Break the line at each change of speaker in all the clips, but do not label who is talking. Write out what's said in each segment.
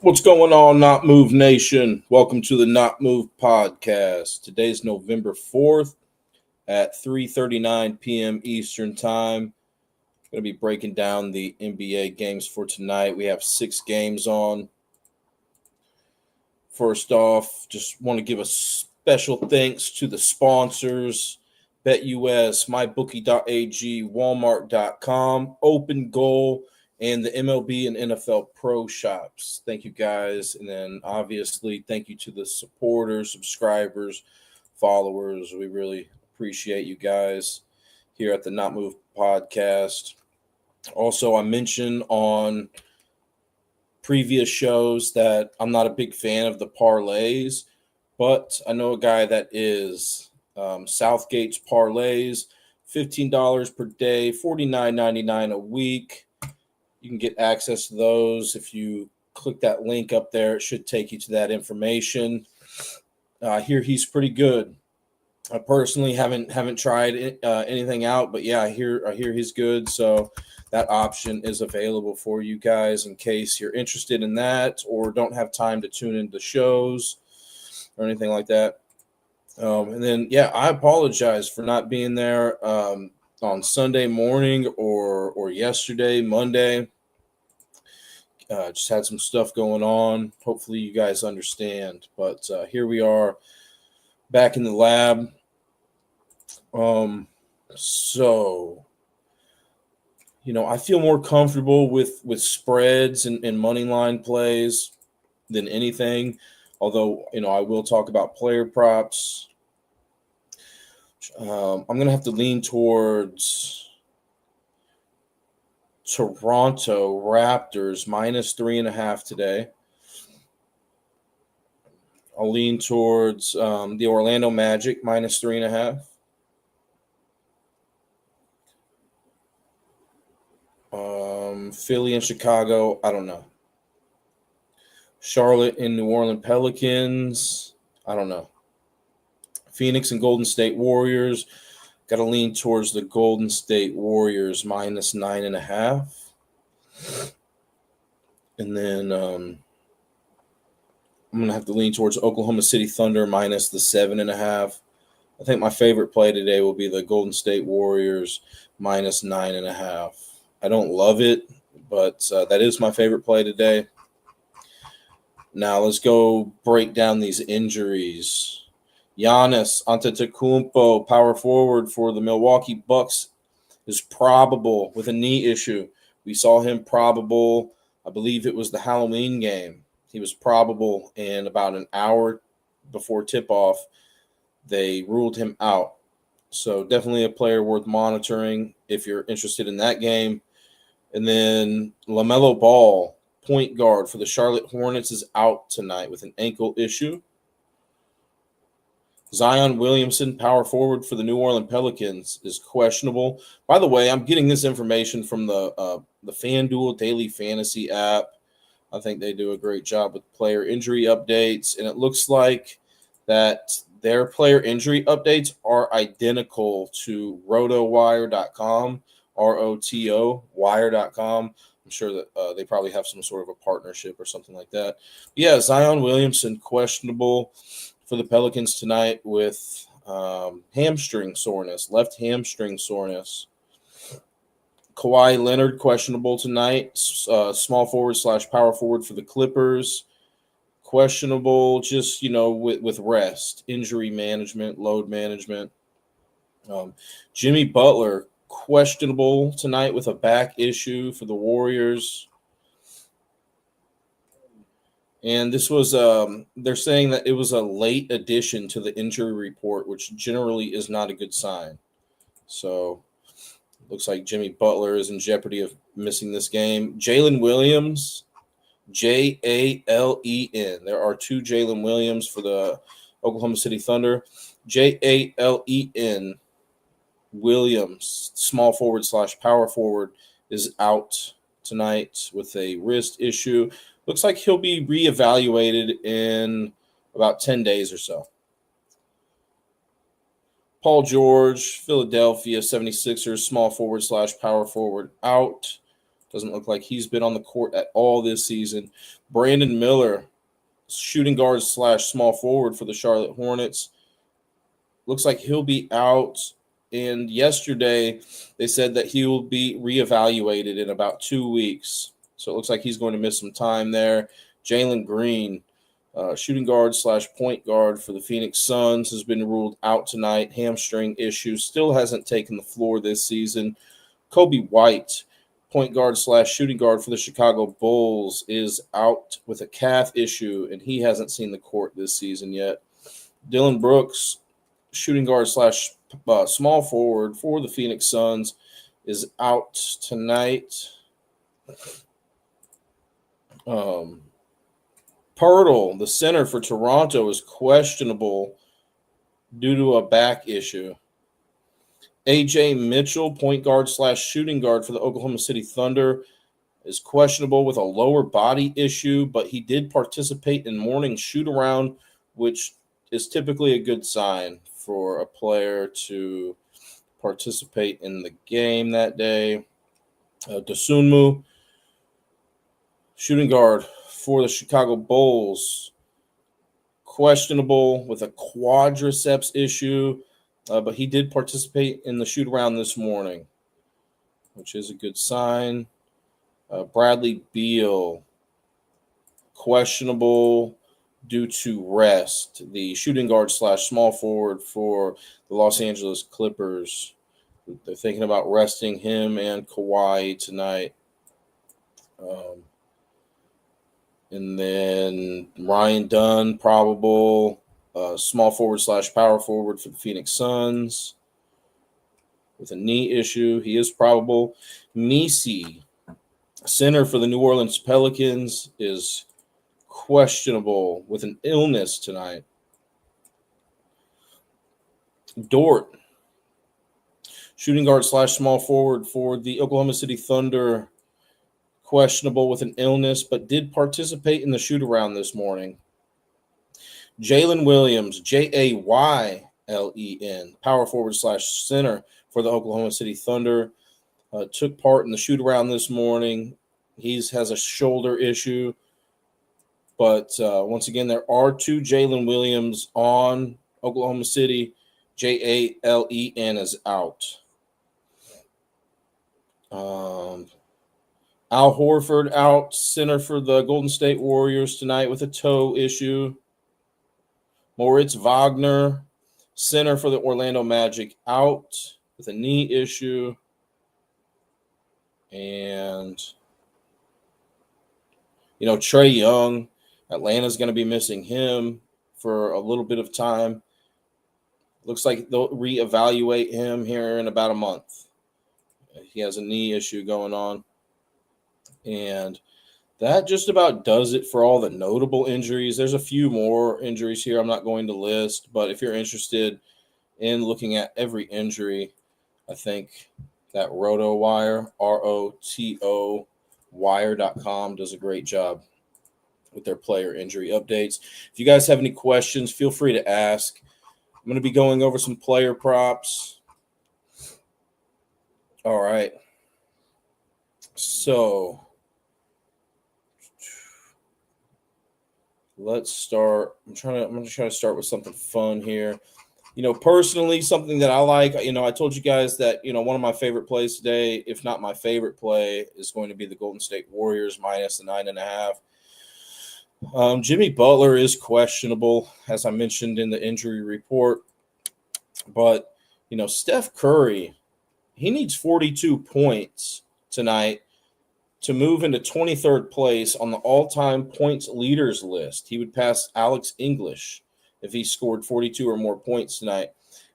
What's going on, Not Move Nation? Welcome to the Not Move podcast. Today's November 4th at 3:39 p.m. Eastern Time. Going to be breaking down the NBA games for tonight. We have 6 games on. First off, just want to give a special thanks to the sponsors: BetUS, MyBookie.ag, Walmart.com, Open Goal, and the MLB and NFL Pro Shops. Thank you guys. And then obviously, thank you to the supporters, subscribers, followers. We really appreciate you guys here at the Not Move podcast. Also, I mentioned on previous shows that I'm not a big fan of the parlays, but I know a guy that is. Southgate's parlays, $15 per day, $49.99 a week. You can get access to those if you click that link up there. It should take you to that information. I hear he's pretty good. I personally haven't tried anything out, but yeah, I hear he's good. So that option is available for you guys in case you're interested in that or don't have time to tune into shows or anything like that. And then, yeah, I apologize for not being there on Sunday morning or yesterday, Monday. Just had some stuff going on. Hopefully, you guys understand. But here we are back in the lab. So, I feel more comfortable with spreads and money line plays than anything. Although, I will talk about player props. I'm going to have to lean towards Toronto Raptors -3.5 today. I'll lean towards the Orlando Magic -3.5. Philly and Chicago, I don't know. Charlotte and New Orleans Pelicans, I don't know. Phoenix and Golden State Warriors, got to lean towards the Golden State Warriors -9.5. And then I'm going to have to lean towards Oklahoma City Thunder -7.5. I think my favorite play today will be the Golden State Warriors -9.5. I don't love it, but that is my favorite play today. Now let's go break down these injuries. Giannis Antetokounmpo, power forward for the Milwaukee Bucks, is probable with a knee issue. We saw him probable, I believe it was the Halloween game. He was probable, and about an hour before tip-off, they ruled him out. So definitely a player worth monitoring if you're interested in that game. And then LaMelo Ball, point guard for the Charlotte Hornets, is out tonight with an ankle issue. Zion Williamson, power forward for the New Orleans Pelicans, is questionable. By the way, I'm getting this information from the FanDuel Daily Fantasy app. I think they do a great job with player injury updates, and it looks like that their player injury updates are identical to rotowire.com, ROTO, wire.com. I'm sure that they probably have some sort of a partnership or something like that. Yeah, Zion Williamson, questionable for the Pelicans tonight with hamstring soreness, left hamstring soreness. Kawhi Leonard, questionable tonight, small forward / power forward for the Clippers. Questionable just, with rest, injury management, load management. Jimmy Butler, questionable tonight with a back issue for the Warriors. And this was, they're saying that it was a late addition to the injury report, which generally is not a good sign. So, looks like Jimmy Butler is in jeopardy of missing this game. Jalen Williams, Jalen. There are 2 Jalen Williams for the Oklahoma City Thunder. Jalen Williams, small forward / power forward, is out tonight with a wrist issue. Looks like he'll be reevaluated in about 10 days or so. Paul George, Philadelphia 76ers, small forward / power forward, out Doesn't look like he's been on the court at all this season. Brandon Miller, shooting guard / small forward for the Charlotte Hornets. Looks like he'll be out. And yesterday, they said that he will be reevaluated in about 2 weeks. So it looks like he's going to miss some time there. Jalen Green, shooting guard / point guard for the Phoenix Suns, has been ruled out tonight. Hamstring issue. Still hasn't taken the floor this season. Kobe White, point guard / shooting guard for the Chicago Bulls, is out with a calf issue, and he hasn't seen the court this season yet. Dylan Brooks, shooting guard / small forward for the Phoenix Suns, is out tonight. Pirtle, the center for Toronto, is questionable due to a back issue. A.J. Mitchell, point guard / shooting guard for the Oklahoma City Thunder, is questionable with a lower body issue, but he did participate in morning shoot-around, which is typically a good sign for a player to participate in the game that day. Dosunmu, shooting guard for the Chicago Bulls, questionable with a quadriceps issue, but he did participate in the shoot-around this morning, which is a good sign. Bradley Beal, questionable due to rest. The shooting guard / small forward for the Los Angeles Clippers. They're thinking about resting him and Kawhi tonight. And then Ryan Dunn, probable. Small forward / power forward for the Phoenix Suns with a knee issue. He is probable. Misi, center for the New Orleans Pelicans, is questionable with an illness tonight. Dort, shooting guard / small forward for the Oklahoma City Thunder, questionable with an illness, but did participate in the shoot-around this morning. Jalen Williams, Jaylen, power forward / center for the Oklahoma City Thunder, took part in the shoot-around this morning. He has a shoulder issue. But once again, there are 2 Jalen Williams on Oklahoma City. Jalen is out. Al Horford out, center for the Golden State Warriors tonight with a toe issue. Moritz Wagner, center for the Orlando Magic, out with a knee issue. And, Trae Young, Atlanta's going to be missing him for a little bit of time. Looks like they'll reevaluate him here in about a month. He has a knee issue going on. And that just about does it for all the notable injuries. There's a few more injuries here I'm not going to list, but if you're interested in looking at every injury, I think that RotoWire, ROTO wire.com, does a great job with their player injury updates. If you guys have any questions, feel free to ask. I'm going to be going over some player props. All right. So let's start. I'm going to try to start with something fun here. Personally, something that I like, I told you guys that, one of my favorite plays today, if not my favorite play, is going to be the Golden State Warriors minus the 9.5. Jimmy Butler is questionable, as I mentioned in the injury report. But, Steph Curry, he needs 42 points tonight to move into 23rd place on the all-time points leaders list. He would pass Alex English if he scored 42 or more points tonight.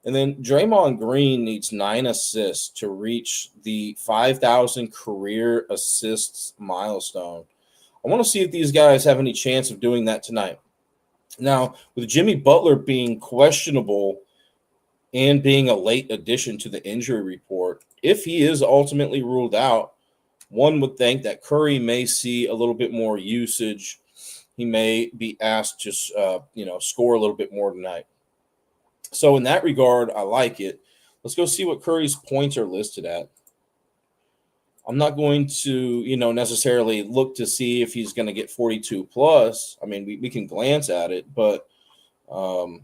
And then Draymond Green needs 9 assists to reach the 5,000 career assists milestone. I want to see if these guys have any chance of doing that tonight. Now, with Jimmy Butler being questionable and being a late addition to the injury report, if he is ultimately ruled out, one would think that Curry may see a little bit more usage. He may be asked to, score a little bit more tonight. So in that regard, I like it. Let's go see what Curry's points are listed at. I'm not going to, necessarily look to see if he's going to get 42 plus. I mean, we can glance at it, but um,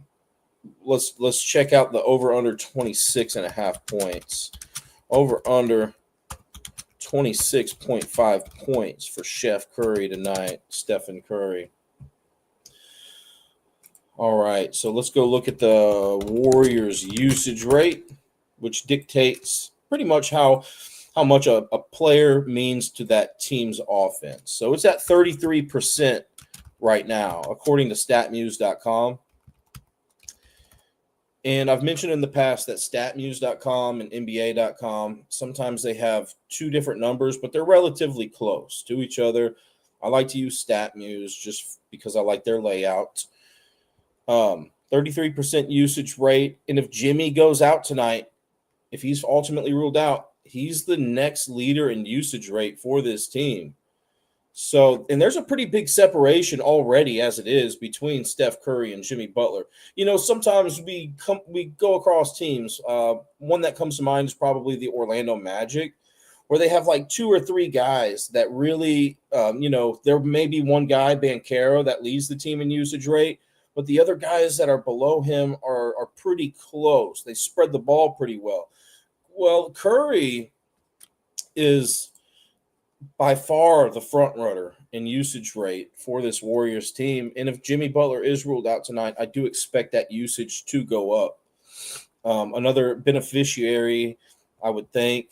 let's check out the over under 26.5 points. Over under 26.5 points for Chef Curry tonight, Stephen Curry. All right, so let's go look at the Warriors' usage rate, which dictates pretty much how much a player means to that team's offense. So it's at 33% right now, according to statmuse.com. And I've mentioned in the past that statmuse.com and NBA.com, sometimes they have two different numbers, but they're relatively close to each other. I like to use StatMuse just because I like their layout. 33% usage rate. And if Jimmy goes out tonight, if he's ultimately ruled out, he's the next leader in usage rate for this team. So, and there's a pretty big separation already as it is between Steph Curry and Jimmy Butler. Sometimes we go across teams. One that comes to mind is probably the Orlando Magic, where they have like two or three guys that really, there may be one guy, Banchero, that leads the team in usage rate, but the other guys that are below him are pretty close. They spread the ball pretty well. Well, Curry is by far the front runner in usage rate for this Warriors team. And if Jimmy Butler is ruled out tonight, I do expect that usage to go up. Another beneficiary, I would think,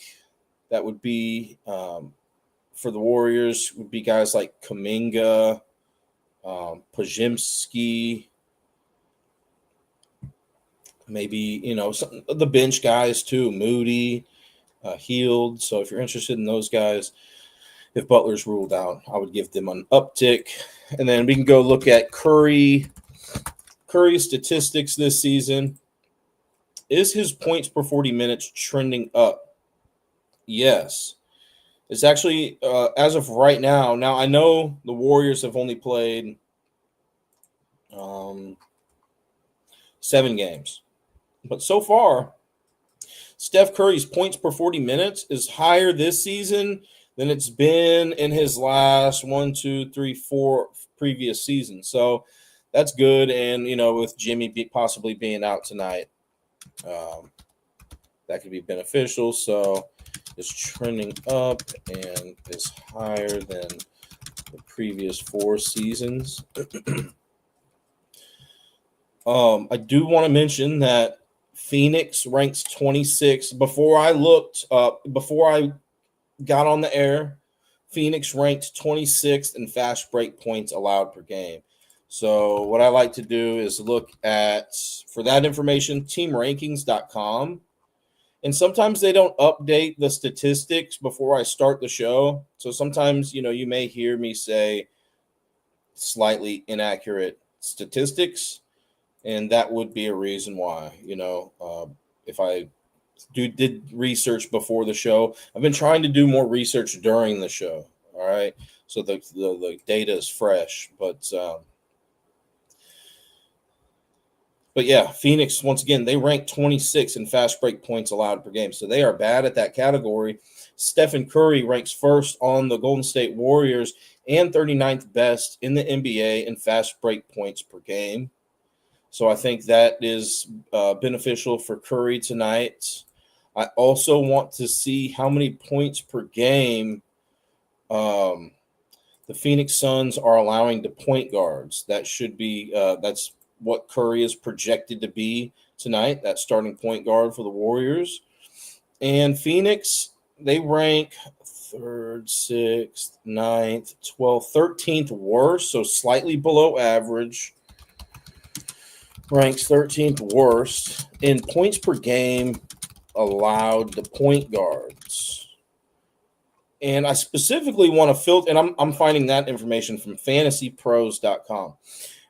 that would be for the Warriors would be guys like Kuminga, Podziemski, maybe, some of the bench guys too, Moody, Healed. So if you're interested in those guys, if Butler's ruled out, I would give them an uptick. And then we can go look at Curry's statistics this season. Is his points per 40 minutes trending up? Yes. It's actually, as of right now, I know the Warriors have only played 7 games. But so far, Steph Curry's points per 40 minutes is higher this season than it's been in his last 4 previous seasons. So that's good. And, with Jimmy possibly being out tonight, that could be beneficial. So it's trending up and is higher than the previous 4 seasons. I do want to mention that Phoenix ranks 26. Before I got on the air, Phoenix ranked 26th in fast break points allowed per game. So what I like to do is look at, for that information, teamrankings.com. And sometimes they don't update the statistics before I start the show. So sometimes, you may hear me say slightly inaccurate statistics. And that would be a reason why, if I did research before the show. I've been trying to do more research during the show. All right. So the data is fresh, but yeah, Phoenix, once again, they rank 26 in fast break points allowed per game. So they are bad at that category. Stephen Curry ranks first on the Golden State Warriors and 39th best in the NBA in fast break points per game. So I think that is beneficial for Curry tonight. I also want to see how many points per game the Phoenix Suns are allowing to point guards. That should be that's what Curry is projected to be tonight, that starting point guard for the Warriors. And Phoenix, they rank 3rd, 6th, 9th, 12th, 13th worst, so slightly below average. Ranks 13th worst in points per game allowed to point guards. And I specifically want to filter, and I'm finding that information from fantasypros.com.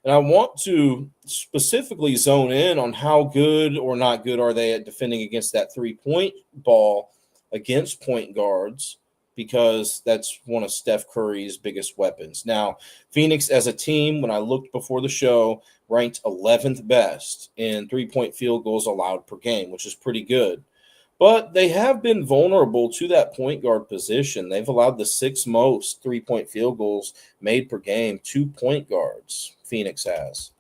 And I want to specifically zone in on how good or not good are they at defending against that 3-point ball against point guards, because that's one of Steph Curry's biggest weapons. Now, Phoenix as a team, when I looked before the show, ranked 11th best in 3-point field goals allowed per game, which is pretty good. But they have been vulnerable to that point guard position. They've allowed the 6th most 3-point field goals made per game to point guards. Phoenix has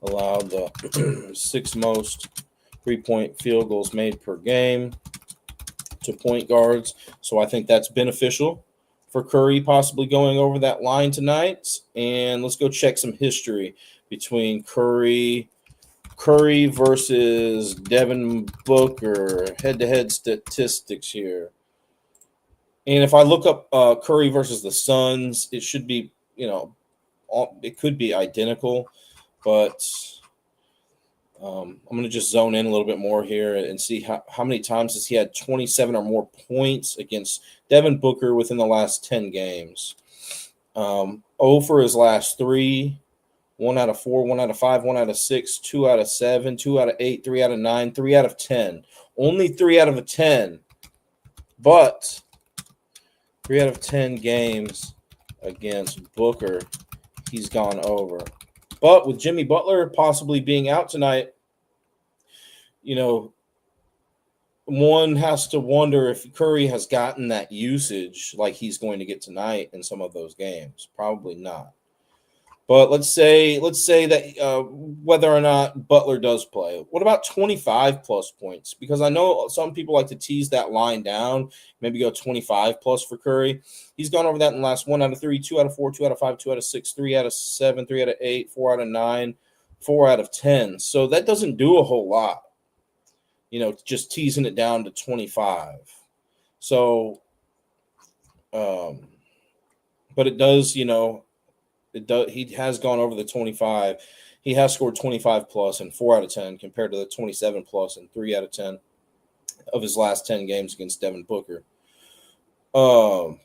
allowed the 6th most 3-point field goals made per game to point guards. So I think that's beneficial for Curry possibly going over that line tonight. And let's go check some history between Curry versus Devin Booker, head-to-head statistics here. And if I look up Curry versus the Suns, it should be, it could be identical, but I'm going to just zone in a little bit more here and see how many times has he had 27 or more points against Devin Booker within the last 10 games. 0 for his last 3. 1 out of 4, 1 out of 5, 1 out of 6, 2 out of 7, 2 out of 8, 3 out of 9, 3 out of 10. Only 3 out of 10. But 3 out of 10 games against Booker, he's gone over. But with Jimmy Butler possibly being out tonight, one has to wonder if Curry has gotten that usage like he's going to get tonight in some of those games. Probably not. But let's say that whether or not Butler does play, what about 25 plus points? Because I know some people like to tease that line down, maybe go 25 plus for Curry. He's gone over that in the last 1 out of 3, 2 out of 4, 2 out of 5, 2 out of 6, 3 out of 7, 3 out of 8, 4 out of 9, 4 out of 10. So that doesn't do a whole lot, just teasing it down to 25. So, but it does, he has gone over the 25. He has scored 25 plus in 4 out of 10 compared to the 27 plus in 3 out of 10 of his last 10 games against Devin Booker. Also,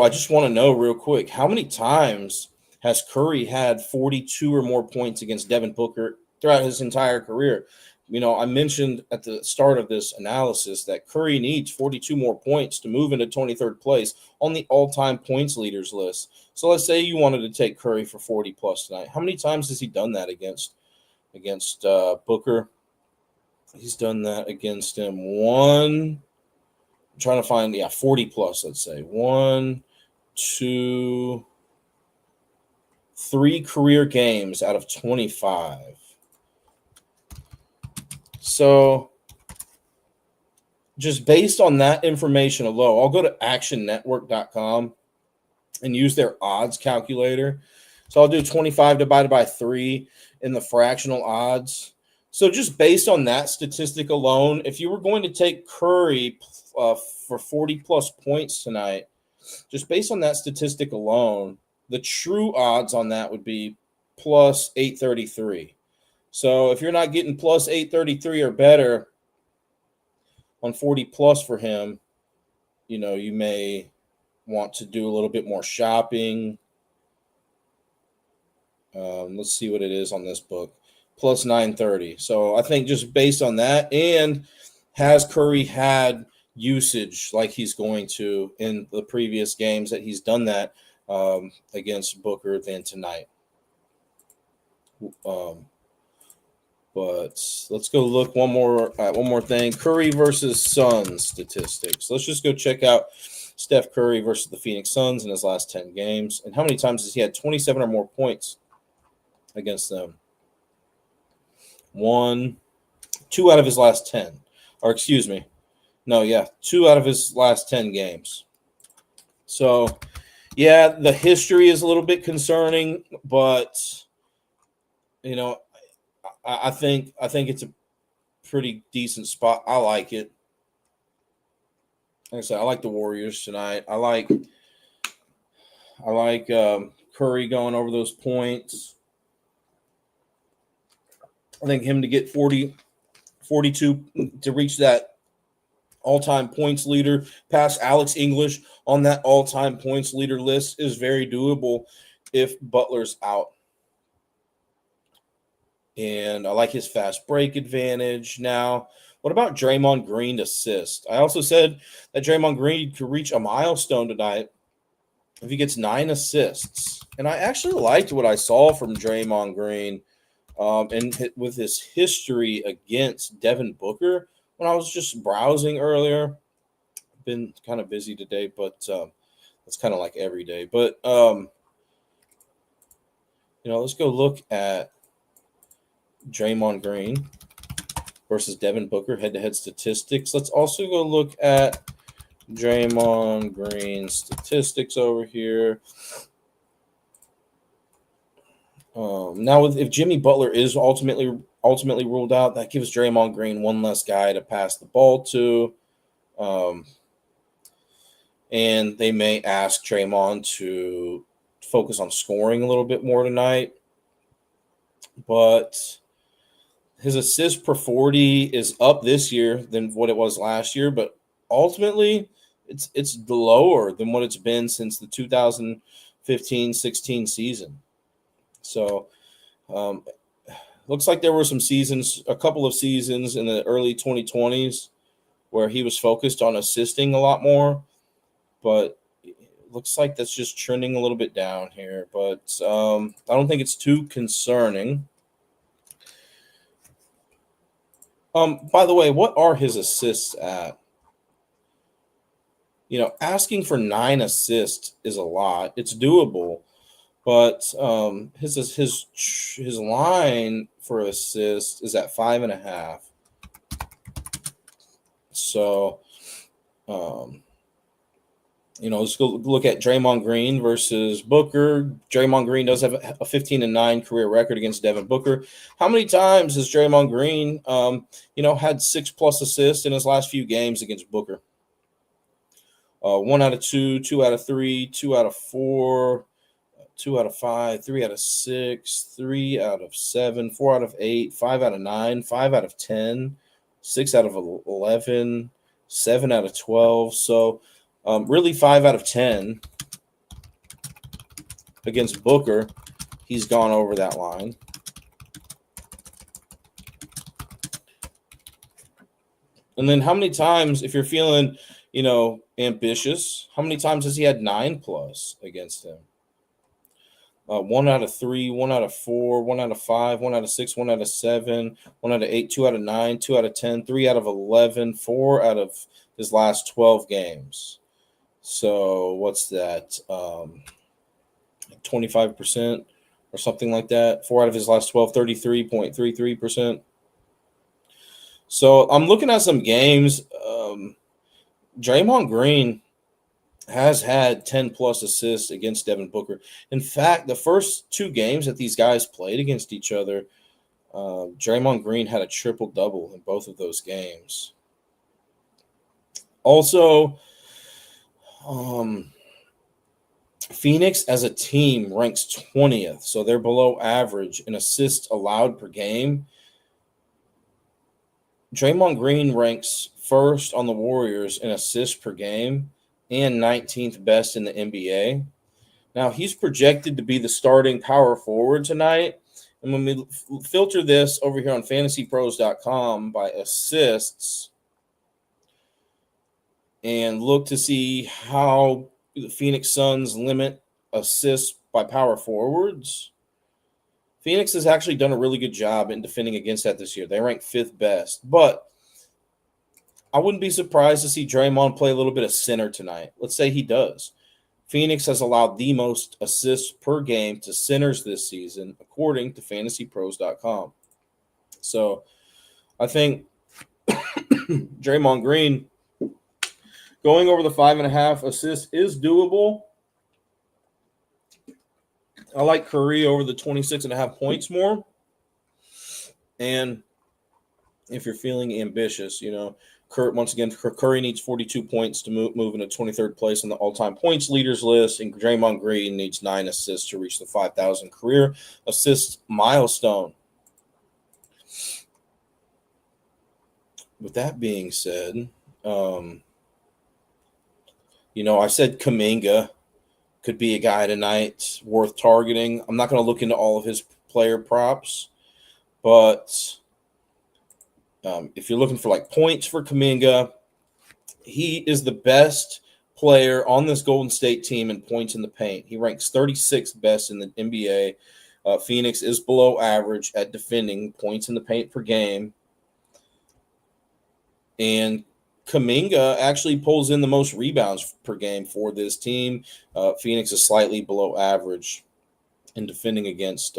I just want to know real quick, how many times has Curry had 42 or more points against Devin Booker throughout his entire career? I mentioned at the start of this analysis that Curry needs 42 more points to move into 23rd place on the all-time points leaders list. So let's say you wanted to take Curry for 40 plus tonight. How many times has he done that against Booker? He's done that against him I'm trying to find 40 plus, let's say. 1, 2, 3 career games out of 25. So just based on that information alone, I'll go to actionnetwork.com and use their odds calculator. So I'll do 25 divided by 3 in the fractional odds. So just based on that statistic alone, if you were going to take Curry for 40 plus points tonight, just based on that statistic alone, the true odds on that would be plus 833. So if you're not getting plus 833 or better on 40 plus for him, you may want to do a little bit more shopping. Let's see what it is on this book. Plus 930. So I think just based on that, and has Curry had usage like he's going to in the previous games that he's done that against Booker than tonight. But let's go look one more thing. Curry versus Suns statistics. Let's just go check out Steph Curry versus the Phoenix Suns in his last 10 games. And how many times has he had 27 or more points against them? 2 out of his last 10. Or excuse me. No, 2 out of his last 10 games. So, the history is a little bit concerning, but I think it's a pretty decent spot. I like it. Like I said, I like the Warriors tonight. I like Curry going over those points. I think him to get 40, 42 to reach that all-time points leader, past Alex English on that all-time points leader list is very doable if Butler's out. And I like his fast break advantage. Now, what about Draymond Green assist? I also said that Draymond Green could reach a milestone tonight if he gets 9 assists, and I actually liked what I saw from Draymond Green with his history against Devin Booker when I was just browsing earlier. Been kind of busy today, but it's kind of like every day. But let's go look at Draymond Green versus Devin Booker head-to-head statistics. Let's also go look at Draymond Green statistics over here. Now, if Jimmy Butler is ultimately ruled out, that gives Draymond Green one less guy to pass the ball to. And they may ask Draymond to focus on scoring a little bit more tonight. But his assist per 40 is up this year than what it was last year, but ultimately it's lower than what it's been since the 2015-16 season. So looks like there were a couple of seasons in the early 2020s where he was focused on assisting a lot more, but it looks like that's just trending a little bit down here. But I don't think it's too concerning. By the way, what are his assists at? Asking for 9 assists is a lot. It's doable, but his line for assists is at 5.5. So, let's go look at Draymond Green versus Booker. Draymond Green does have a 15-9 career record against Devin Booker. How many times has Draymond Green, had 6+ assists in his last few games against Booker? 1 out of 2, 2 out of 3, 2 out of 4, 2 out of 5, 3 out of 6, 3 out of 7, 4 out of 8, 5 out of 9, 5 out of 10, 6 out of 11, 7 out of 12. So really 5 out of 10 against Booker. He's gone over that line. And then how many times, if you're feeling, ambitious, how many times has he had 9+ against him? 1 out of 3, 1 out of 4, 1 out of 5, 1 out of 6, 1 out of 7, 1 out of 8, 2 out of 9, 2 out of 10, 3 out of 11, 4 out of his last 12 games. So what's that? 25% or something like that. 4 out of his last 12, 33.33%. So I'm looking at some games. Draymond Green has had 10+ assists against Devin Booker. In fact, the first 2 games that these guys played against each other, Draymond Green had a triple-double in both of those games. Also, Phoenix as a team ranks 20th, so they're below average in assists allowed per game. Draymond Green ranks first on the Warriors in assists per game and 19th best in the NBA. Now, he's projected to be the starting power forward tonight. And when we filter this over here on fantasypros.com by assists and look to see how the Phoenix Suns limit assists by power forwards, Phoenix has actually done a really good job in defending against that this year. They rank 5th best. But I wouldn't be surprised to see Draymond play a little bit of center tonight. Let's say he does. Phoenix has allowed the most assists per game to centers this season, according to fantasypros.com. So I think Draymond Green going over the 5.5 assists is doable. I like Curry over the 26.5 points more. And if you're feeling ambitious, once again, Curry needs 42 points to move into 23rd place on the all-time points leaders list, and Draymond Green needs 9 assists to reach the 5,000 career assist milestone. With that being said, I said Kuminga could be a guy tonight worth targeting. I'm not going to look into all of his player props, but if you're looking for points for Kuminga, he is the best player on this Golden State team in points in the paint. He ranks 36th best in the NBA. Phoenix is below average at defending points in the paint per game. And Kuminga actually pulls in the most rebounds per game for this team. Phoenix is slightly below average in defending against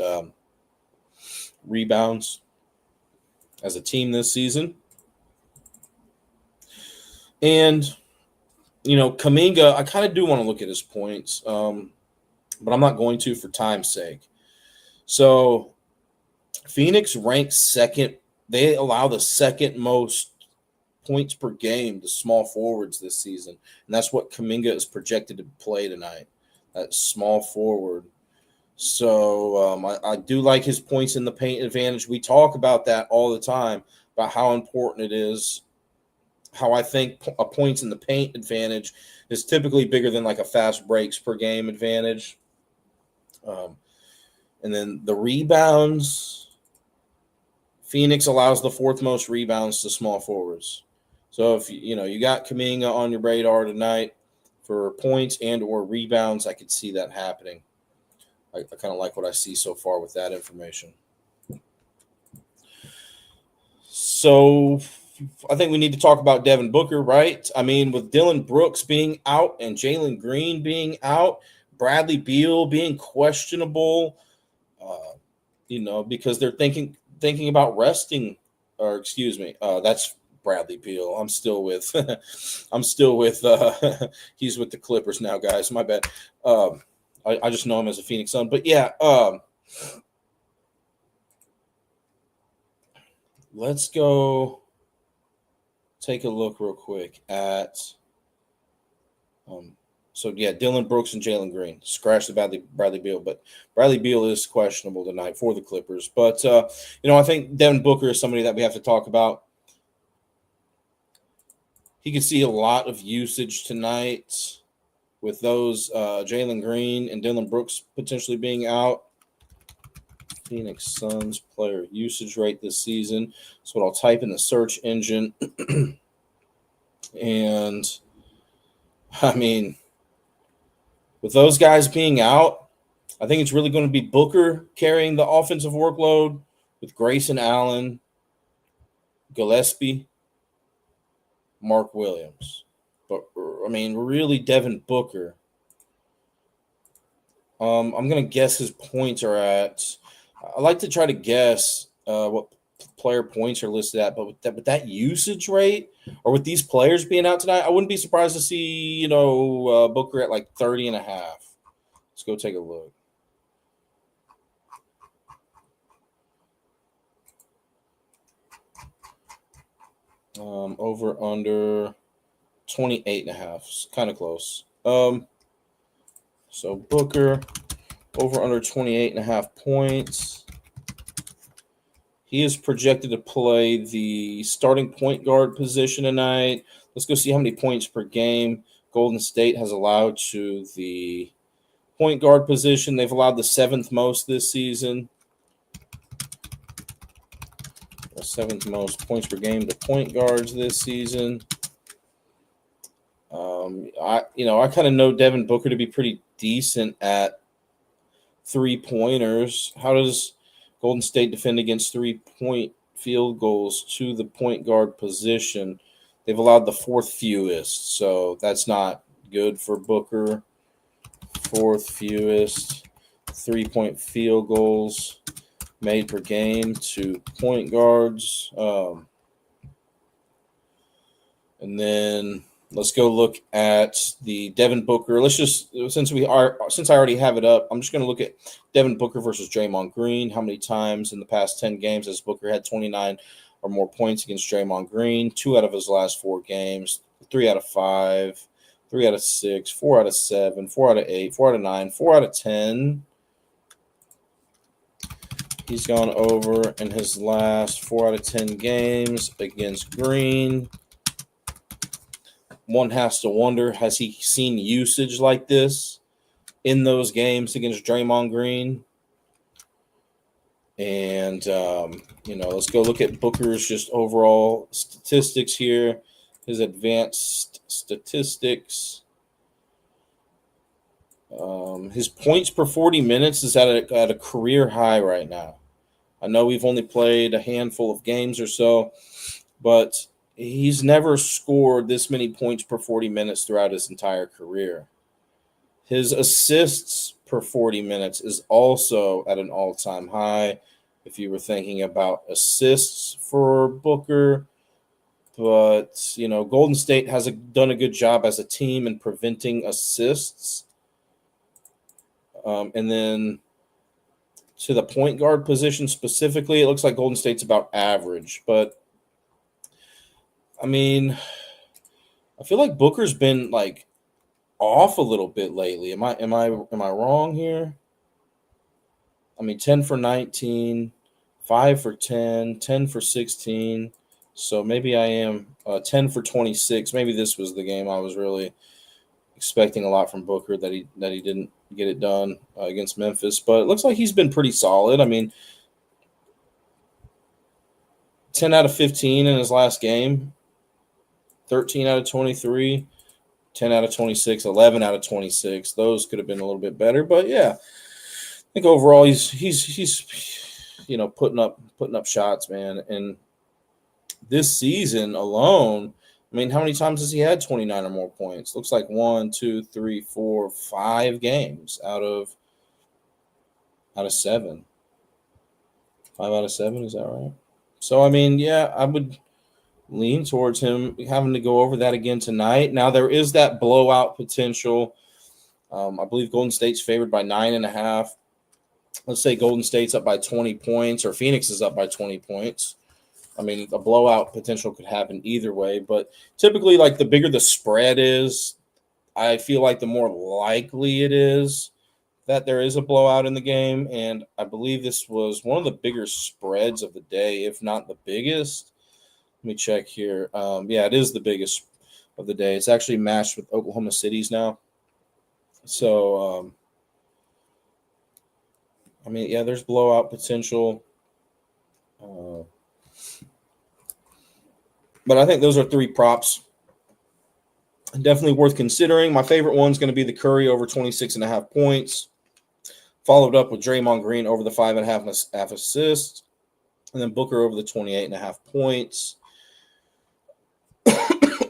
rebounds as a team this season. And, Kuminga, I kind of do want to look at his points, but I'm not going to for time's sake. So Phoenix ranks second. They allow the second most points per game to small forwards this season. And that's what Kuminga is projected to play tonight, that small forward. So I do like his points in the paint advantage. We talk about that all the time, about how important it is, how I think a points in the paint advantage is typically bigger than like a fast breaks per game advantage. And then the rebounds, Phoenix allows the fourth most rebounds to small forwards. So if you got Kuminga on your radar tonight for points and or rebounds, I could see that happening. I kind of like what I see so far with that information. So I think we need to talk about Devin Booker, right? I mean, with Dillon Brooks being out and Jalen Green being out, Bradley Beal being questionable, because they're thinking about resting, or excuse me, that's Bradley Beal. I'm still with he's with the Clippers now, guys. My bad. I just know him as a Phoenix Sun. But yeah, let's go take a look real quick at Dillon Brooks and Jalen Green. Scratch the Bradley Beal, but Bradley Beal is questionable tonight for the Clippers. But I think Devin Booker is somebody that we have to talk about. He could see a lot of usage tonight with those Jalen Green and Dillon Brooks potentially being out. Phoenix Suns player usage rate this season. That's what I'll type in the search engine. And, I mean, with those guys being out, I think it's really going to be Booker carrying the offensive workload with Grayson Allen, Gillespie, Mark Williams. But, I mean, really Devin Booker. I'm going to guess his points are at – I like to try to guess what player points are listed at, but with that usage rate or with these players being out tonight, I wouldn't be surprised to see, Booker at like 30 and a half. Let's go take a look. Over under 28 and a half. Kind of close. So Booker over under 28 and a half points. He is projected to play the starting point guard position tonight. Let's go see how many points per game Golden State has allowed to the point guard position. They've allowed the 7th most this season. The 7th most points per game to point guards this season. I kind of know Devin Booker to be pretty decent at 3-pointers. How does Golden State defend against 3-point field goals to the point guard position? They've allowed the 4th fewest, so that's not good for Booker. 4th fewest 3-point field goals made per game to point guards. And then let's go look at the Devin Booker. Since I already have it up, I'm just going to look at Devin Booker versus Draymond Green. How many times in the past 10 games has Booker had 29 or more points against Draymond Green? 2 out of his last 4 games, 3 out of 5, 3 out of 6, 4 out of 7, 4 out of 8, 4 out of 9, 4 out of 10. He's gone over in his last 4 out of 10 games against Green. One has to wonder, has he seen usage like this in those games against Draymond Green? And, let's go look at Booker's just overall statistics here. His advanced statistics. His points per 40 minutes is at a career high right now. I know we've only played a handful of games or so, but he's never scored this many points per 40 minutes throughout his entire career. His assists per 40 minutes is also at an all-time high. If you were thinking about assists for Booker, but Golden State has done a good job as a team in preventing assists. And then to the point guard position specifically, it looks like Golden State's about average. But I mean, I feel like Booker's been like off a little bit lately. Am I wrong here? I mean, 10 for 19, 5 for 10, 10 for 16. So maybe I am 10 for 26. Maybe this was the game I was really expecting a lot from Booker that he didn't get it done against Memphis. But it looks like he's been pretty solid. I mean, 10 out of 15 in his last game, 13 out of 23, 10 out of 26, 11 out of 26. Those could have been a little bit better. But, yeah, I think overall he's putting up shots, man. And this season alone, I mean, how many times has he had 29 or more points? Looks like 1, 2, 3, 4, 5 games out of 7. 5 out of 7, is that right? So, I mean, yeah, I would lean towards him having to go over that again tonight. Now, there is that blowout potential. I believe Golden State's favored by 9.5. Let's say Golden State's up by 20 points or Phoenix is up by 20 points. I mean, a blowout potential could happen either way, but typically, like, the bigger the spread is, I feel like the more likely it is that there is a blowout in the game, and I believe this was one of the bigger spreads of the day, if not the biggest. Let me check here. Yeah, it is the biggest of the day. It's actually matched with Oklahoma City's now. So, I mean, yeah, there's blowout potential. But I think those are 3 props. Definitely worth considering. My favorite one's going to be the Curry over 26.5 points, followed up with Draymond Green over the 5.5 assists, and then Booker over the 28.5 points.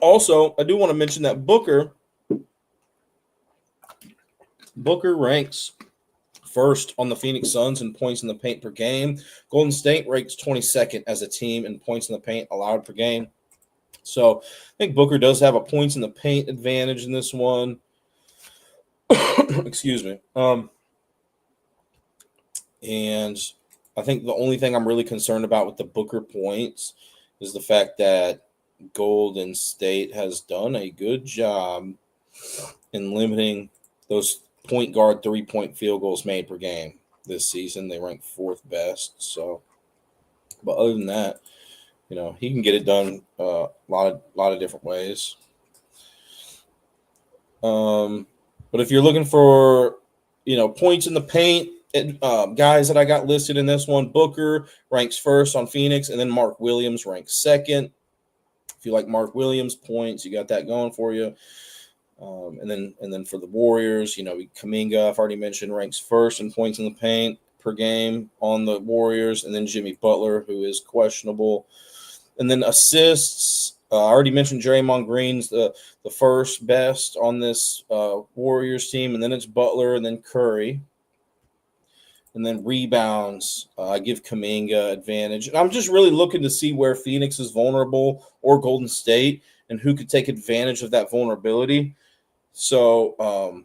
Also, I do want to mention that Booker ranks first on the Phoenix Suns in points in the paint per game. Golden State ranks 22nd as a team in points in the paint allowed per game. So I think Booker does have a points in the paint advantage in this one. Excuse me. And I think the only thing I'm really concerned about with the Booker points is the fact that Golden State has done a good job in limiting those point guard 3-point field goals made per game this season. They rank 4th best. So, but other than that, he can get it done a lot of different ways. But if you're looking for, points in the paint, guys that I got listed in this one, Booker ranks first on Phoenix, and then Mark Williams ranks second. If you like Mark Williams points, you got that going for you. And then for the Warriors, Kuminga, I've already mentioned, ranks first in points in the paint per game on the Warriors, and then Jimmy Butler, who is questionable. And then assists, I already mentioned Draymond Green's the first best on this Warriors team, and then it's Butler and then Curry. And then rebounds, I give Kuminga advantage. And I'm just really looking to see where Phoenix is vulnerable or Golden State and who could take advantage of that vulnerability. So,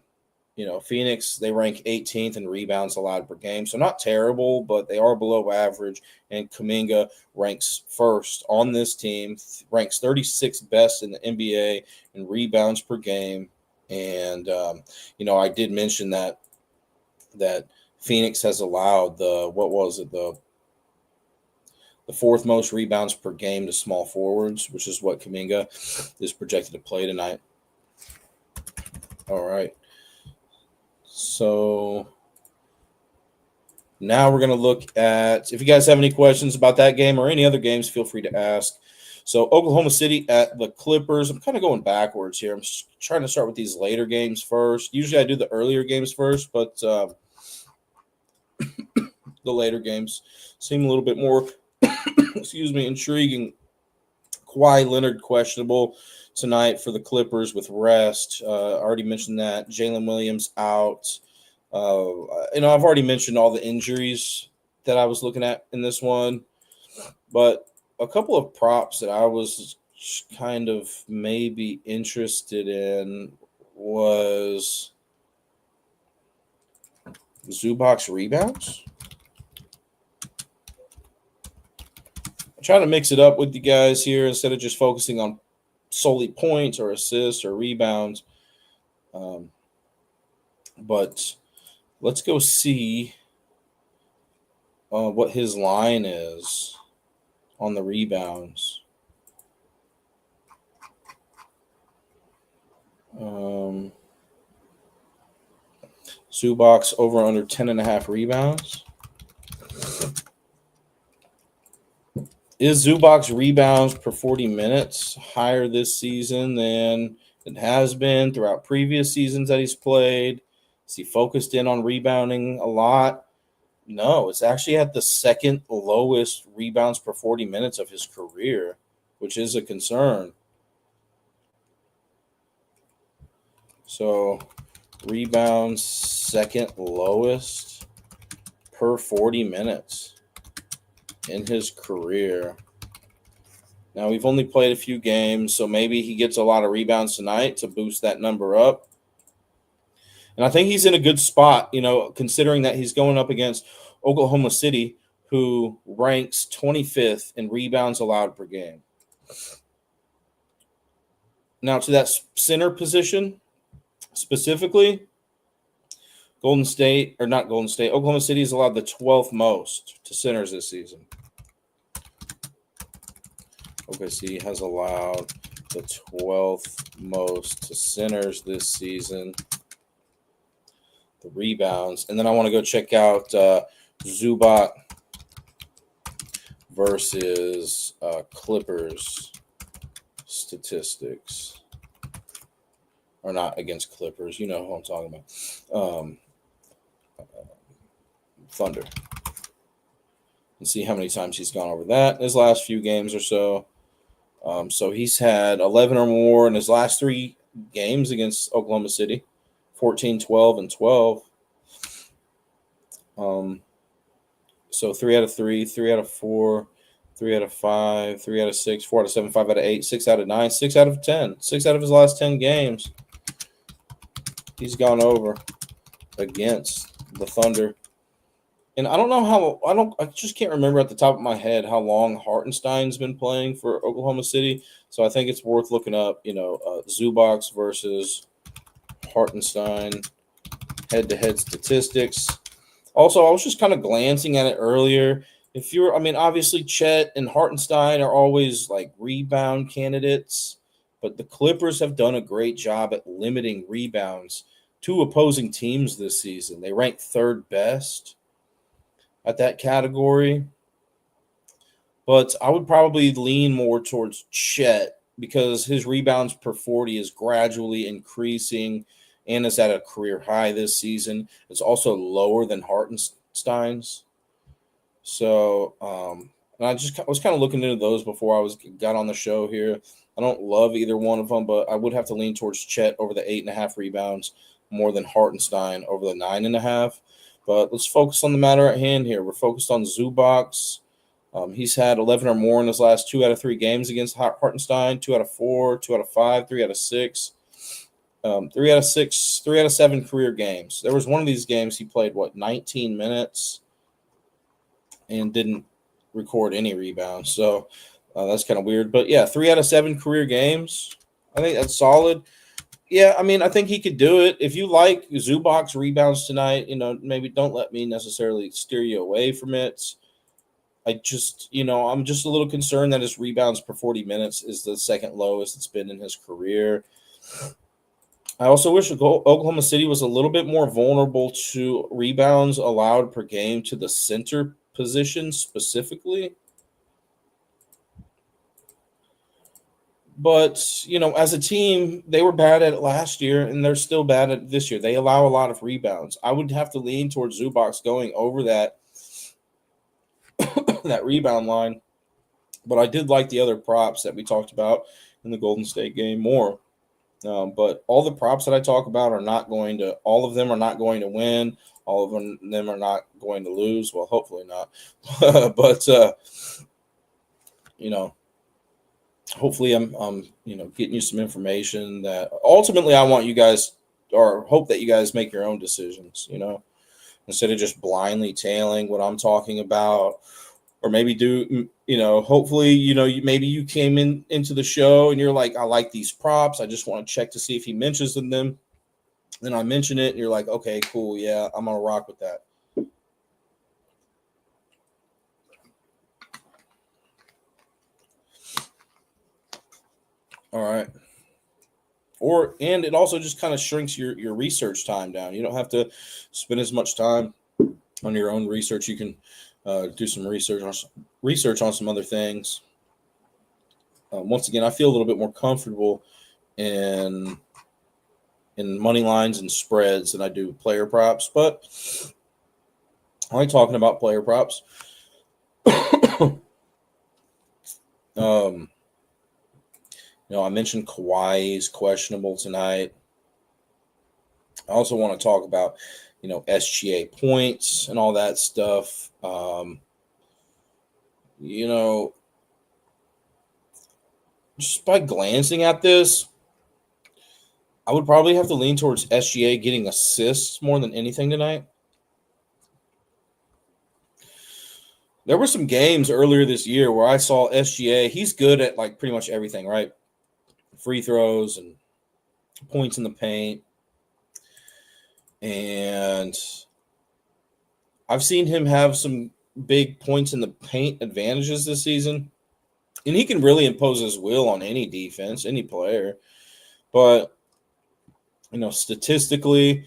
Phoenix, they rank 18th in rebounds allowed per game. So not terrible, but they are below average. And Kuminga ranks first on this team, ranks 36th best in the NBA in rebounds per game. And, I did mention that Phoenix has allowed the 4th most rebounds per game to small forwards, which is what Kuminga is projected to play tonight. All right. So now we're going to look at, if you guys have any questions about that game or any other games, feel free to ask. So Oklahoma City at the Clippers. I'm kind of going backwards here. I'm trying to start with these later games first. Usually I do the earlier games first, but the later games seem a little bit more, excuse me, intriguing. Kawhi Leonard questionable tonight for the Clippers with rest. Already mentioned that. Jalen Williams out. I've already mentioned all the injuries that I was looking at in this one, but a couple of props that I was kind of maybe interested in was Zubac rebounds. I'm trying to mix it up with you guys here instead of just focusing on solely points or assists or rebounds. But let's go see what his line is on the rebounds. Zubac over under 10.5 rebounds. Is Zubac's rebounds per 40 minutes higher this season than it has been throughout previous seasons that he's played? Is he focused in on rebounding a lot? No, it's actually at the second lowest rebounds per 40 minutes of his career, which is a concern. So, rebounds second lowest per 40 minutes in his career. Now, we've only played a few games, so maybe he gets a lot of rebounds tonight to boost that number up. And I think he's in a good spot, considering that he's going up against Oklahoma City, who ranks 25th in rebounds allowed per game. Now, to that center position specifically, Oklahoma City has allowed the 12th most to centers this season. OKC has allowed the 12th most to centers this season. The rebounds. And then I want to go check out Zubac versus Clippers statistics. Or not against Clippers. You know who I'm talking about. Thunder. And see how many times he's gone over that in his last few games or so. So he's had 11 or more in his last 3 games against Oklahoma City. 14, 12, and 12. So 3 out of 3, 3 out of 4, 3 out of 5, 3 out of 6, 4 out of 7, 5 out of 8, 6 out of 9, 6 out of 10. 6 out of his last 10 games, he's gone over against the Thunder. And I don't know I just can't remember at the top of my head how long Hartenstein's been playing for Oklahoma City. So I think it's worth looking up, Zubac versus Hartenstein head-to-head statistics. Also, I was just kind of glancing at it earlier. Obviously Chet and Hartenstein are always like rebound candidates, but the Clippers have done a great job at limiting rebounds to opposing teams this season. They rank 3rd best at that category. But I would probably lean more towards Chet because his rebounds per 40 is gradually increasing and is at a career high this season. It's also lower than Hartenstein's. So, and I was kind of looking into those before I got on the show here. I don't love either one of them, but I would have to lean towards Chet over the 8.5 rebounds more than Hartenstein over the 9.5. But let's focus on the matter at hand here. We're focused on Zubac. He's had 11 or more in his last 2 out of 3 games against Hartenstein, 2 out of 4, 2 out of 5, 3 out of 6. 3 out of 6, 3 out of 7 career games. There was one of these games he played, 19 minutes and didn't record any rebounds. So that's kind of weird. But, yeah, 3 out of 7 career games. I think that's solid. Yeah, I think he could do it. If you like Zubac's rebounds tonight, maybe don't let me necessarily steer you away from it. I'm just a little concerned that his rebounds per 40 minutes is the second lowest it's been in his career. I also wish Oklahoma City was a little bit more vulnerable to rebounds allowed per game to the center position specifically. But, as a team, they were bad at it last year, and they're still bad at it this year. They allow a lot of rebounds. I would have to lean towards Zubac going over that that rebound line. But I did like the other props that we talked about in the Golden State game more. But all the props that I talk about all of them are not going to win. All of them are not going to lose. Well, hopefully not. But, hopefully I'm getting you some information that ultimately I want you guys, or hope that you guys make your own decisions, instead of just blindly tailing what I'm talking about. Or maybe hopefully, maybe you came into the show and you're like, I like these props. I just want to check to see if he mentions them. Then I mention it and you're like, okay, cool. Yeah, I'm going to rock with that. All right. And it also just kind of shrinks your research time down. You don't have to spend as much time on your own research. You can do some research on some other things. Once again, I feel a little bit more comfortable in money lines and spreads than I do player props, but I like talking about player props. I mentioned Kawhi is questionable tonight. I also want to talk about, SGA points and all that stuff. Just by glancing at this, I would probably have to lean towards SGA getting assists more than anything tonight. There were some games earlier this year where I saw SGA. He's good at like pretty much everything, right? Free throws and points in the paint. And I've seen him have some big points in the paint advantages this season. And he can really impose his will on any defense, any player. But, statistically,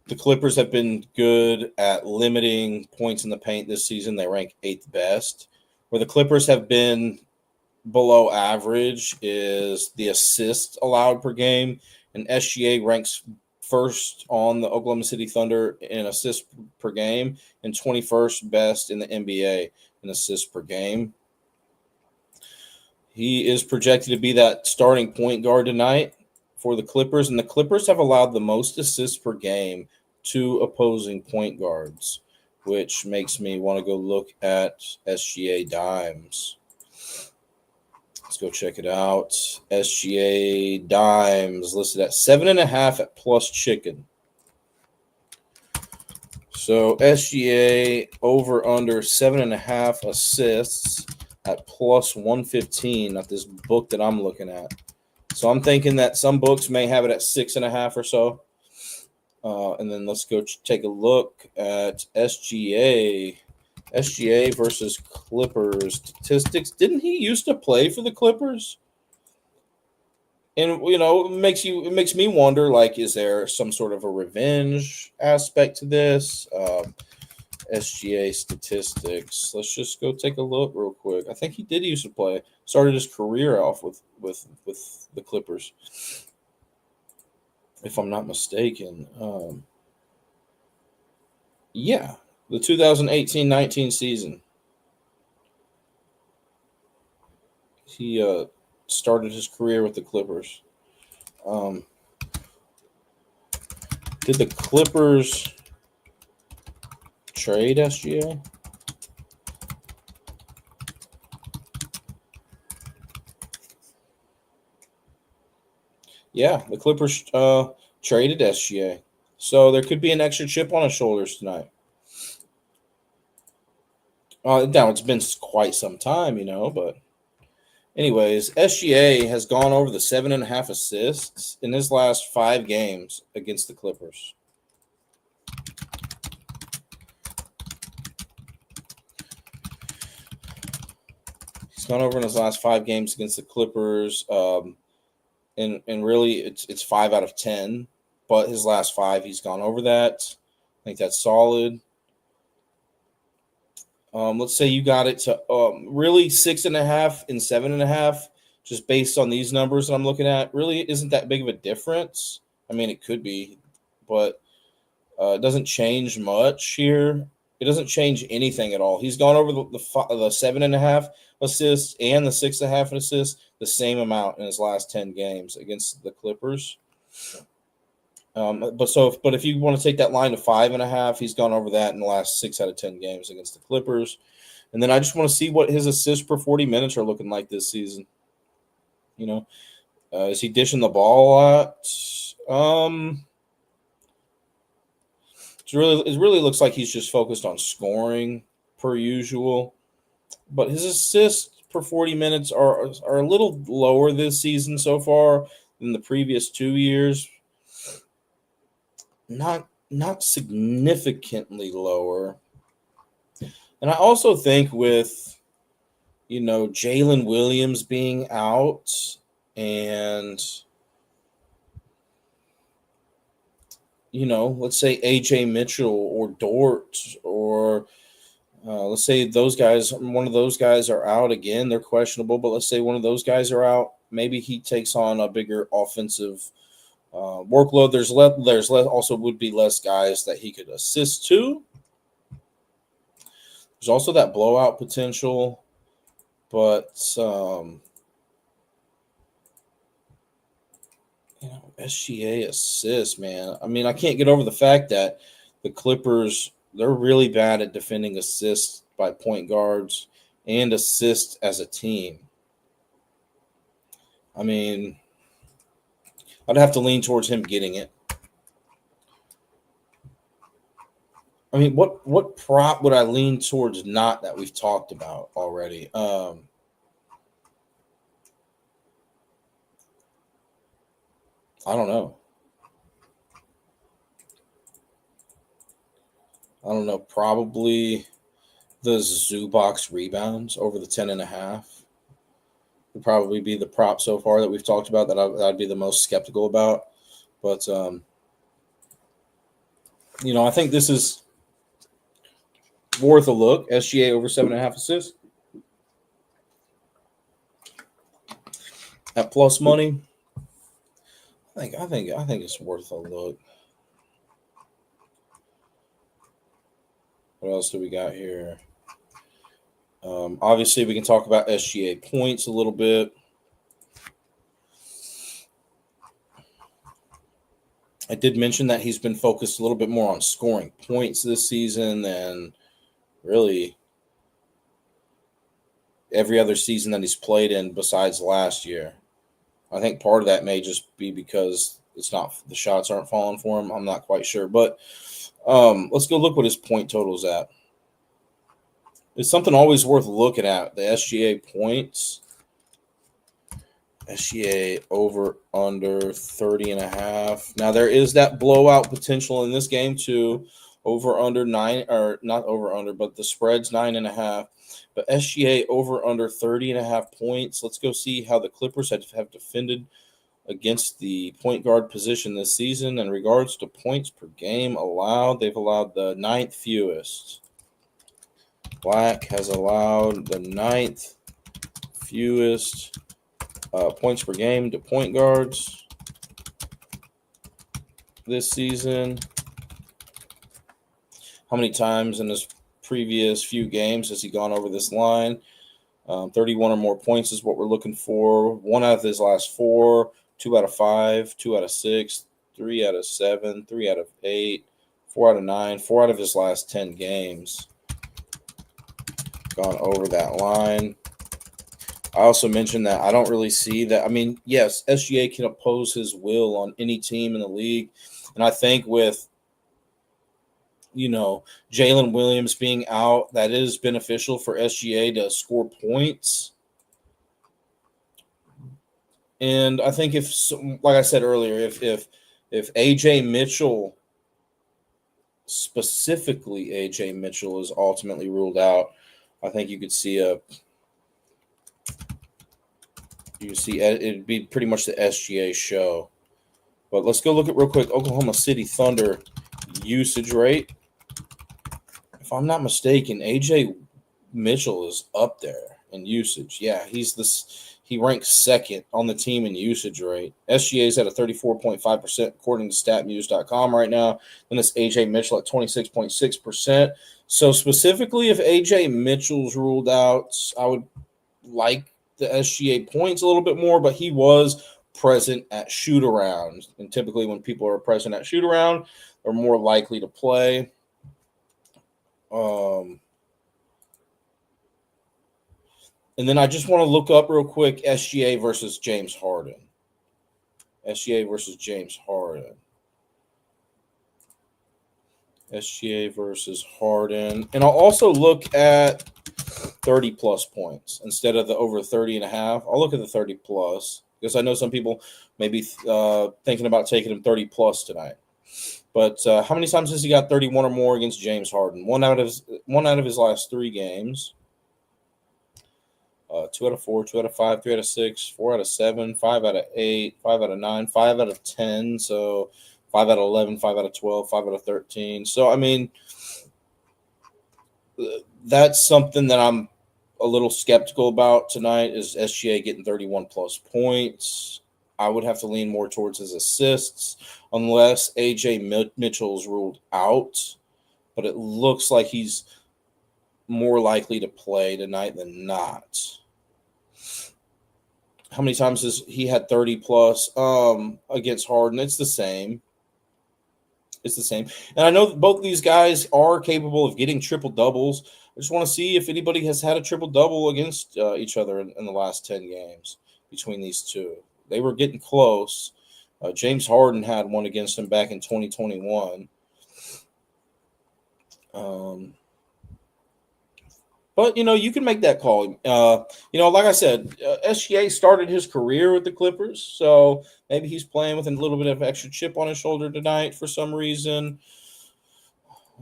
the Clippers have been good at limiting points in the paint this season. They rank 8th best. Where the Clippers have been below average is the assists allowed per game. And SGA ranks first on the Oklahoma City Thunder in assists per game and 21st best in the NBA in assists per game. He is projected to be that starting point guard tonight for the Clippers, and the Clippers have allowed the most assists per game to opposing point guards, which makes me want to go look at SGA dimes. Let's go check it out. SGA dimes listed at 7.5 at plus chicken. So SGA over under 7.5 assists at plus 115 at this book that I'm looking at. So I'm thinking that some books may have it at 6.5 or so. And then let's go take a look at SGA versus Clippers statistics. Didn't he used to play for the Clippers? And it makes me wonder, like, is there some sort of a revenge aspect to this? SGA statistics. Let's just go take a look real quick. I think he did used to play. Started his career off with the Clippers, if I'm not mistaken. Yeah, the 2018-19 season. He started his career with the Clippers. Did the Clippers trade SGA? Yeah, the Clippers traded SGA. So there could be an extra chip on his shoulders tonight. Now, it's been quite some time, but anyways, SGA has gone over the 7.5 assists in his last 5 games against the Clippers. He's gone over in his last 5 games against the Clippers. And really, it's 5 out of 10. But his last 5, he's gone over that. I think that's solid. Let's say you got it to really 6.5 and 7.5. just based on these numbers that I'm looking at, really isn't that big of a difference. I mean, it could be, but it doesn't change much here. It doesn't change anything at all. He's gone over the 7.5 assists and the 6.5 assists the same amount in his last 10 games against the Clippers. But if you want to take that line to 5.5, he's gone over that in the last 6 out of 10 games against the Clippers. And then I just want to see what his assists per 40 minutes are looking like this season. Is he dishing the ball a lot? It really looks like he's just focused on scoring per usual. But his assists per 40 minutes are a little lower this season so far than the previous 2 years. Not significantly lower. And I also think with, Jalen Williams being out and, let's say AJ Mitchell or Dort or let's say one of those guys are out again. They're questionable, but let's say one of those guys are out. Maybe he takes on a bigger offensive workload. There's also would be less guys that he could assist to. There's also that blowout potential, but SGA assists, man. I mean, I can't get over the fact that the Clippers, they're really bad at defending assists by point guards and assists as a team. I mean, I'd have to lean towards him getting it. I mean, what prop would I lean towards not that we've talked about already? I don't know. Probably the Zubac rebounds over the 10.5 would probably be the prop so far that we've talked about that I'd be the most skeptical about. But, I think this is worth a look. SGA over 7.5 assists at plus money. I think it's worth a look. What else do we got here? Obviously, we can talk about SGA points a little bit. I did mention that he's been focused a little bit more on scoring points this season than really every other season that he's played in besides last year. I think part of that may just be because the shots aren't falling for him. I'm not quite sure, but let's go look what his point total's at. It's something always worth looking at. The SGA points. SGA over under 30.5. Now there is that blowout potential in this game too. Over under 9, or not over under, but the spread's 9.5. But SGA over under 30.5 points. Let's go see how the Clippers have defended against the point guard position this season. In regards to points per game allowed, they've allowed the 9th fewest. Black has allowed the 9th fewest points per game to point guards this season. How many times in his previous few games has he gone over this line? 31 or more points is what we're looking for. 1 out of his last 4, 2 out of 5, 2 out of 6, 3 out of 7, 3 out of 8, 4 out of 9, 4 out of his last 10 games. Gone over that line. I also mentioned that I don't really see that. I mean, yes, SGA can oppose his will on any team in the league. And I think with, Jalen Williams being out, that is beneficial for SGA to score points. And I think like I said earlier, if AJ Mitchell, specifically AJ Mitchell, is ultimately ruled out, I think you could see it'd be pretty much the SGA show. But let's go look at real quick Oklahoma City Thunder usage rate. If I'm not mistaken, AJ Mitchell is up there in usage. Yeah, he's He ranks second on the team in usage rate. SGA is at a 34.5% according to statmuse.com right now. Then it's AJ Mitchell at 26.6%. So specifically, if AJ Mitchell's ruled out, I would like the SGA points a little bit more, but he was present at shoot around. And typically when people are present at shoot around, they're more likely to play. And then I just want to look up real quick SGA versus James Harden. SGA versus James Harden. SGA versus Harden. And I'll also look at 30-plus points instead of the over 30.5. I'll look at the 30-plus because I know some people may be thinking about taking him 30-plus tonight. But how many times has he got 31 or more against James Harden? One out of his last 3 games. 2 out of 4, 2 out of 5, 3 out of 6, 4 out of 7, 5 out of 8, 5 out of 9, 5 out of 10. So 5 out of 11, 5 out of 12, 5 out of 13. So, I mean, that's something that I'm a little skeptical about tonight is SGA getting 31-plus points. I would have to lean more towards his assists unless AJ Mitchell's ruled out. But it looks like he's more likely to play tonight than not. How many times has he had 30-plus against Harden? It's the same. It's the same. And I know that both of these guys are capable of getting triple-doubles. I just want to see if anybody has had a triple-double against each other in the last 10 games between these two. They were getting close. James Harden had one against him back in 2021. But, you can make that call. Like I said, SGA started his career with the Clippers, so maybe he's playing with a little bit of extra chip on his shoulder tonight for some reason.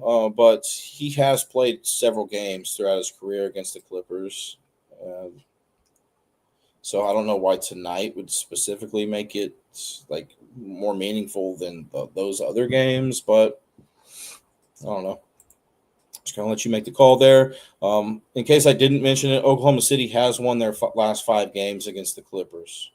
But he has played several games throughout his career against the Clippers. So I don't know why tonight would specifically make it like more meaningful than those other games, but I don't know. Just going to let you make the call there. In case I didn't mention it, Oklahoma City has won their last 5 games against the Clippers.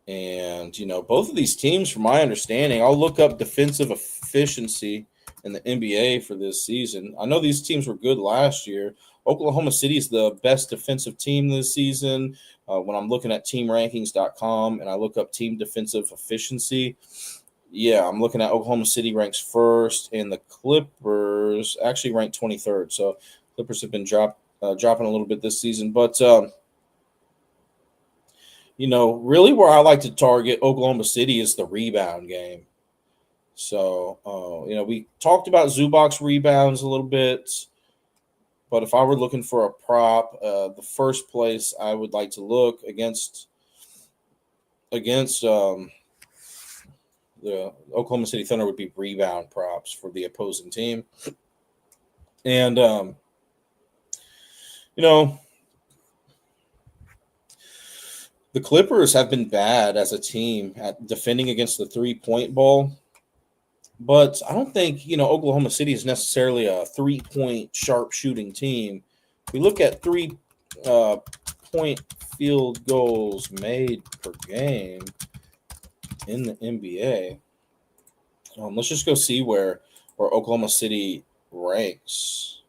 And, both of these teams, from my understanding, I'll look up defensive efficiency in the NBA for this season. I know these teams were good last year. Oklahoma City is the best defensive team this season. When I'm looking at teamrankings.com and I look up team defensive efficiency, yeah, I'm looking at Oklahoma City ranks first, and the Clippers actually ranked 23rd. So Clippers have been dropping a little bit this season. But, really where I like to target Oklahoma City is the rebound game. So, we talked about Zubac's rebounds a little bit. But if I were looking for a prop, the first place I would like to look against the Oklahoma City Thunder would be rebound props for the opposing team. And, the Clippers have been bad as a team at defending against the three-point ball. But I don't think, Oklahoma City is necessarily a three-point sharp-shooting team. We look at three-point field goals made per game in the NBA. Let's just go see where Oklahoma City ranks.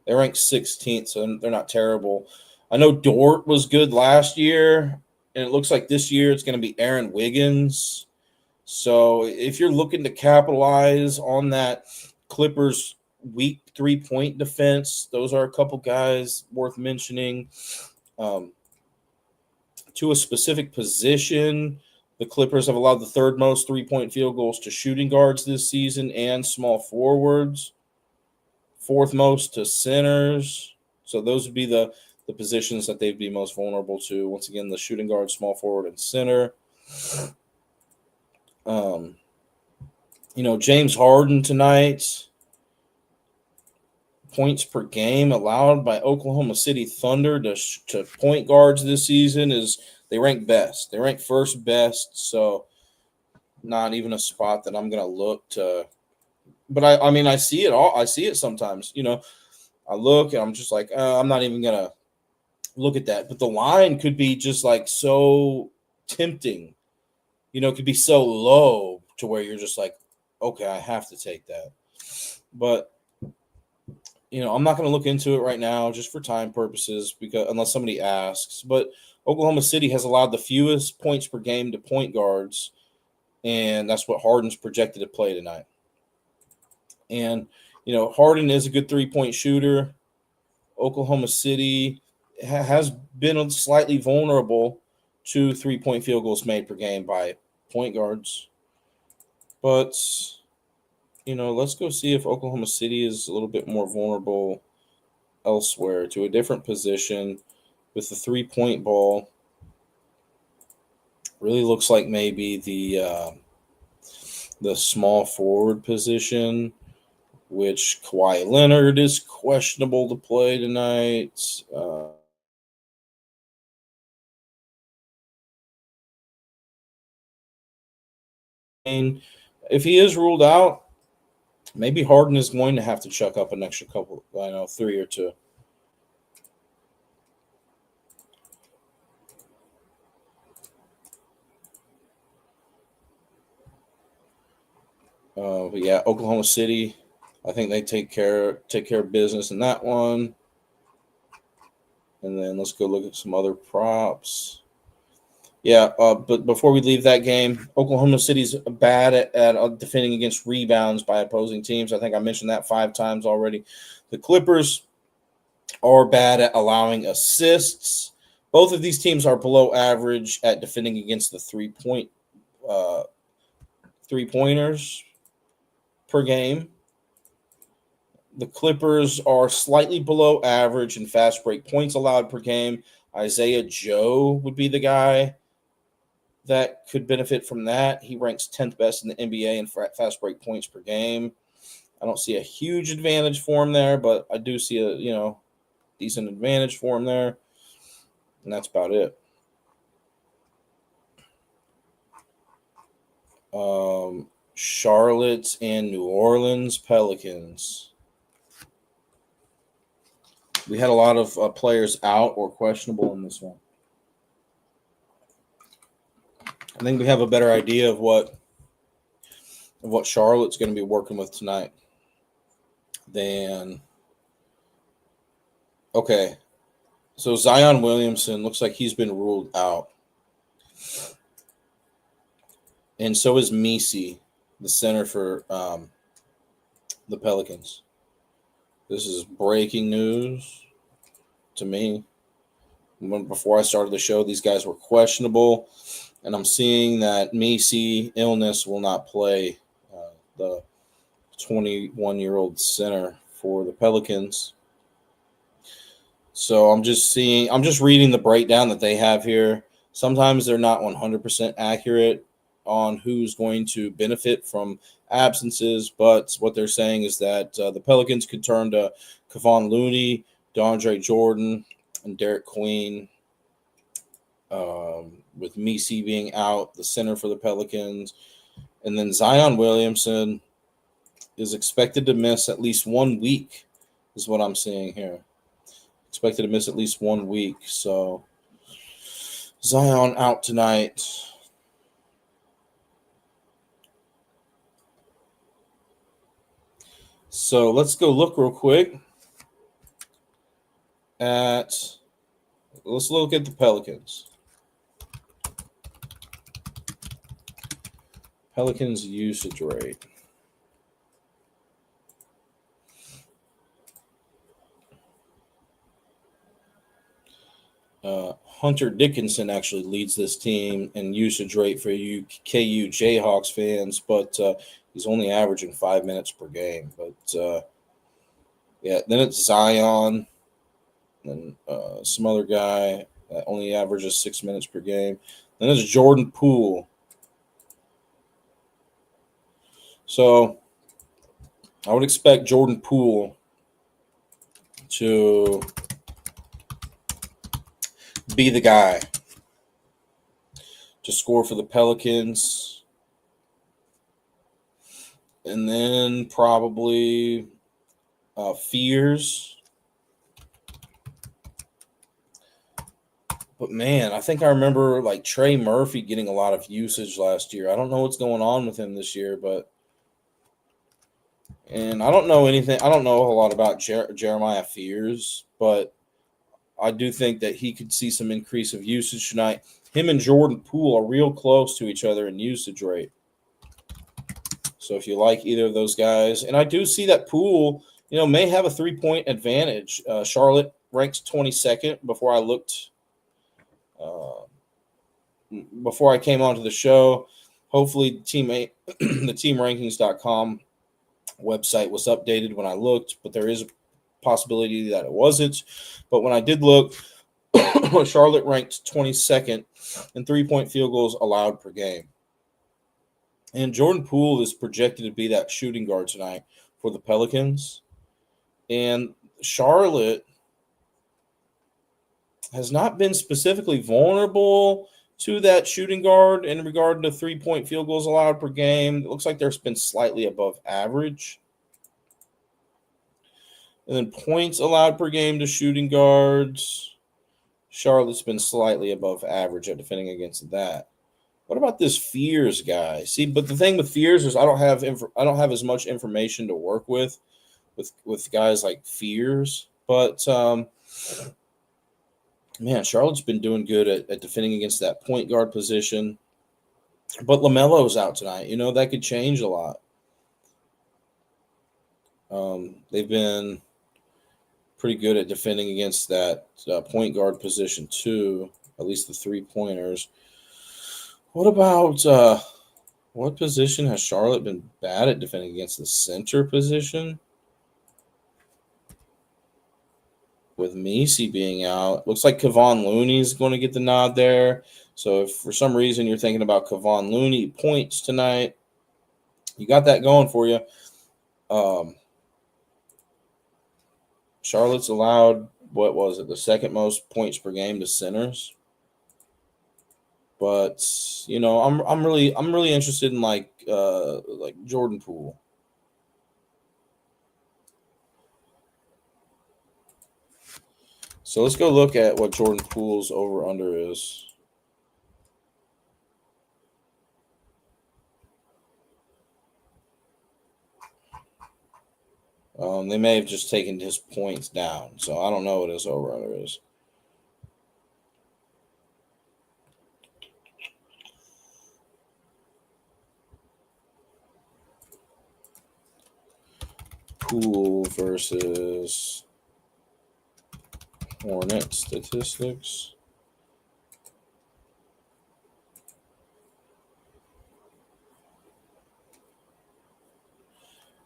They rank 16th, so they're not terrible. I know Dort was good last year, and it looks like this year it's going to be Aaron Wiggins. So if you're looking to capitalize on that Clippers weak three-point defense, those are a couple guys worth mentioning. To a specific position, the Clippers have allowed the third most three-point field goals to shooting guards this season and small forwards, fourth most to centers. So those would be the positions that they'd be most vulnerable to. Once again, the shooting guard, small forward, and center. James Harden tonight, points per game allowed by Oklahoma City Thunder to point guards this season is they rank best. They rank first best, so not even a spot that I'm going to look to. But I see it all. I see it sometimes. I look and I'm just like, I'm not even going to look at that. But the line could be just like so tempting. It could be so low to where you're just like, okay, I have to take that. But I'm not going to look into it right now just for time purposes, because unless somebody asks. But Oklahoma City has allowed the fewest points per game to point guards, and that's what Harden's projected to play tonight. And Harden is a good 3-point shooter. Oklahoma City has been slightly vulnerable to 3-point field goals made per game by point guards. But let's go see if Oklahoma City is a little bit more vulnerable elsewhere to a different position with the 3-point ball. Really looks like maybe the small forward position, which Kawhi Leonard is questionable to play tonight. And if he is ruled out, maybe Harden is going to have to chuck up an extra couple, 3 or 2. But yeah, Oklahoma City, I think they take care of business in that one. And then let's go look at some other props. Yeah, but before we leave that game, Oklahoma City's bad at defending against rebounds by opposing teams. I think I mentioned that 5 times already. The Clippers are bad at allowing assists. Both of these teams are below average at defending against the 3-pointers per game. The Clippers are slightly below average in fast break points allowed per game. Isaiah Joe would be the guy that could benefit from that. He ranks 10th best in the NBA in fast break points per game. I don't see a huge advantage for him there, but I do see a decent advantage for him there. And that's about it. Charlotte and New Orleans Pelicans. We had a lot of players out or questionable in this one. I think we have a better idea of what Charlotte's going to be working with tonight than. Okay, so Zion Williamson looks like he's been ruled out, and so is Misi, the center for the Pelicans. This is breaking news to me. Before I started the show, these guys were questionable, and I'm seeing that Misi illness will not play the 21-year-old center for the Pelicans. So I'm just reading the breakdown that they have here. Sometimes they're not 100% accurate on who's going to benefit from absences, but what they're saying is that the Pelicans could turn to Kevon Looney, DeAndre Jordan, and Derek Queen. With Misi being out, the center for the Pelicans. And then Zion Williamson is expected to miss at least 1 week, is what I'm seeing here. Expected to miss at least 1 week. So Zion out tonight. So let's go look real quick let's look at the Pelicans. Pelicans usage rate. Hunter Dickinson actually leads this team in usage rate for you KU Jayhawks fans, but he's only averaging 5 minutes per game. But yeah, then it's Zion and some other guy that only averages 6 minutes per game. Then it's Jordan Poole. So I would expect Jordan Poole to be the guy to score for the Pelicans. And then probably Fears. But man, I think I remember like Trey Murphy getting a lot of usage last year. I don't know what's going on with him this year, and I don't know anything. I don't know a lot about Jeremiah Fears, but I do think that he could see some increase of usage tonight. Him and Jordan Poole are real close to each other in usage rate. So if you like either of those guys, and I do see that Poole, may have a 3-point advantage. Charlotte ranks 22nd before I looked, before I came onto the show. Hopefully, the teamrankings.com website was updated when I looked, but there is a possibility that it wasn't. But when I did look, Charlotte ranked 22nd in 3-point field goals allowed per game. And Jordan Poole is projected to be that shooting guard tonight for the Pelicans. And Charlotte has not been specifically vulnerable to that shooting guard in regard to 3-point field goals allowed per game. It looks like there's been slightly above average. And then points allowed per game to shooting guards. Charlotte's been slightly above average at defending against that. What about this Fears guy? See, but the thing with Fears is I don't have as much information to work with guys like Fears. But man, Charlotte's been doing good at defending against that point guard position. But LaMelo's out tonight. That could change a lot. They've been pretty good at defending against that point guard position too, at least the 3-pointers. What about what position has Charlotte been bad at defending against? The center position? With Messi being out, looks like Kevon Looney's going to get the nod there. So if for some reason you're thinking about Kevon Looney points tonight, you got that going for you. Charlotte's allowed, what was it, the second most points per game to centers. But I'm really interested in like Jordan Poole. So let's go look at what Jordan Poole's over-under is. They may have just taken his points down, so I don't know what his over-under is. Poole versus Hornet statistics.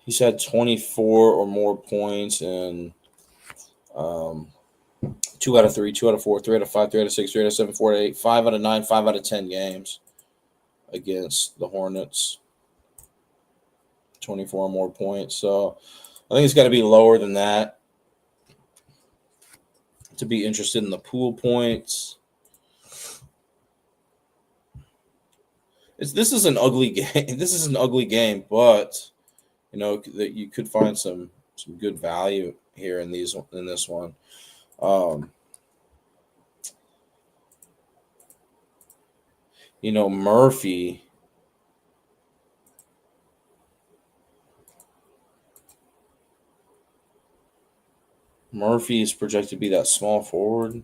He's had 24 or more points in 2 out of 3, 2 out of 4, 3 out of 5, 3 out of 6, 3 out of 7, 4 out of 8, 5 out of 9, 5 out of 10 games against the Hornets. 24 or more points. So I think it's got to be lower than that to be interested in the Poole points. This is an ugly game. This is an ugly game, but that you could find some good value here in this one. Murphy is projected to be that small forward.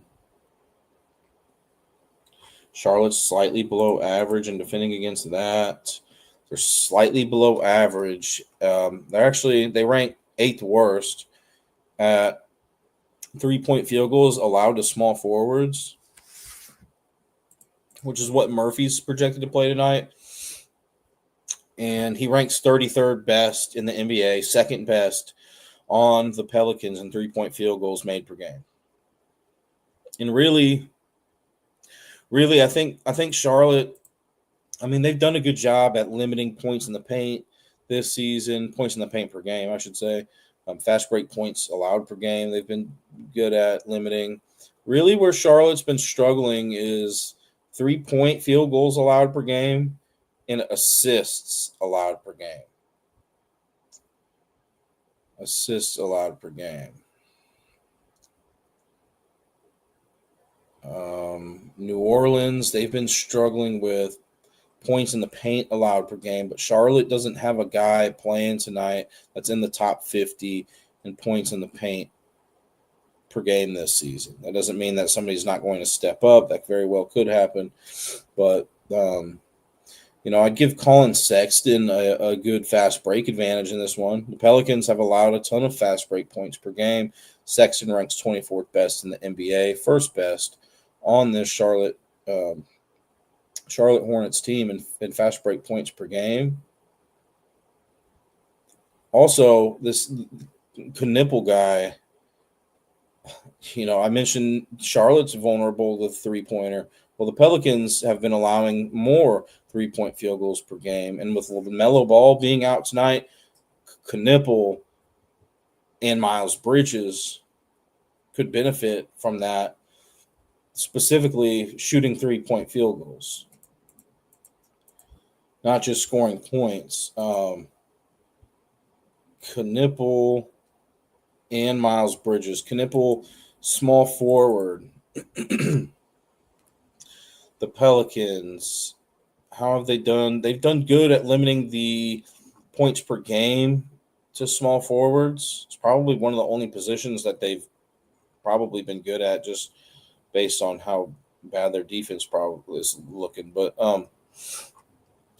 Charlotte's slightly below average in defending against that. They're slightly below average. They rank 8th worst at 3-point field goals allowed to small forwards, which is what Murphy's projected to play tonight. And he ranks 33rd best in the NBA, second best on the Pelicans in 3-point field goals made per game. And really, I think Charlotte, they've done a good job at limiting points in the paint this season, points in the paint per game, I should say. Fast break points allowed per game, they've been good at limiting. Really, where Charlotte's been struggling is 3-point field goals allowed per game and assists allowed per game. Assists allowed per game. New Orleans, they've been struggling with points in the paint allowed per game, but Charlotte doesn't have a guy playing tonight that's in the top 50 in points in the paint per game this season. That doesn't mean that somebody's not going to step up. That very well could happen. But, I'd give Colin Sexton a good fast break advantage in this one. The Pelicans have allowed a ton of fast break points per game. Sexton ranks 24th best in the NBA, first best on this Charlotte Hornets team in fast break points per game. Also, this Knipple guy, I mentioned Charlotte's vulnerable to three-pointer. Well, the Pelicans have been allowing more three-point field goals per game. And with LaMelo Ball being out tonight, Knipple and Miles Bridges could benefit from that, specifically shooting three-point field goals, not just scoring points. Knipple and Miles Bridges. Knipple, small forward. The Pelicans, how have they done? They've done good at limiting the points per game to small forwards. It's probably one of the only positions that they've probably been good at, just based on how bad their defense probably is looking. But what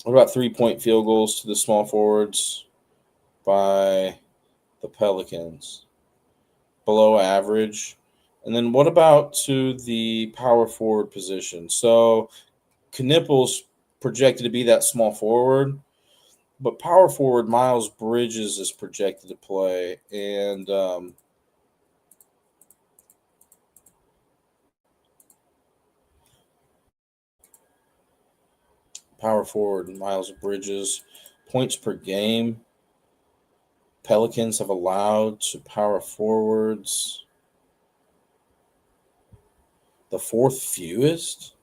about three-point field goals to the small forwards by the Pelicans? Below average. And then what about to the power forward position? So Knipple's projected to be that small forward, but power forward Miles Bridges is projected to play. And power forward Miles Bridges, points per game, Pelicans have allowed to power forwards the fourth fewest.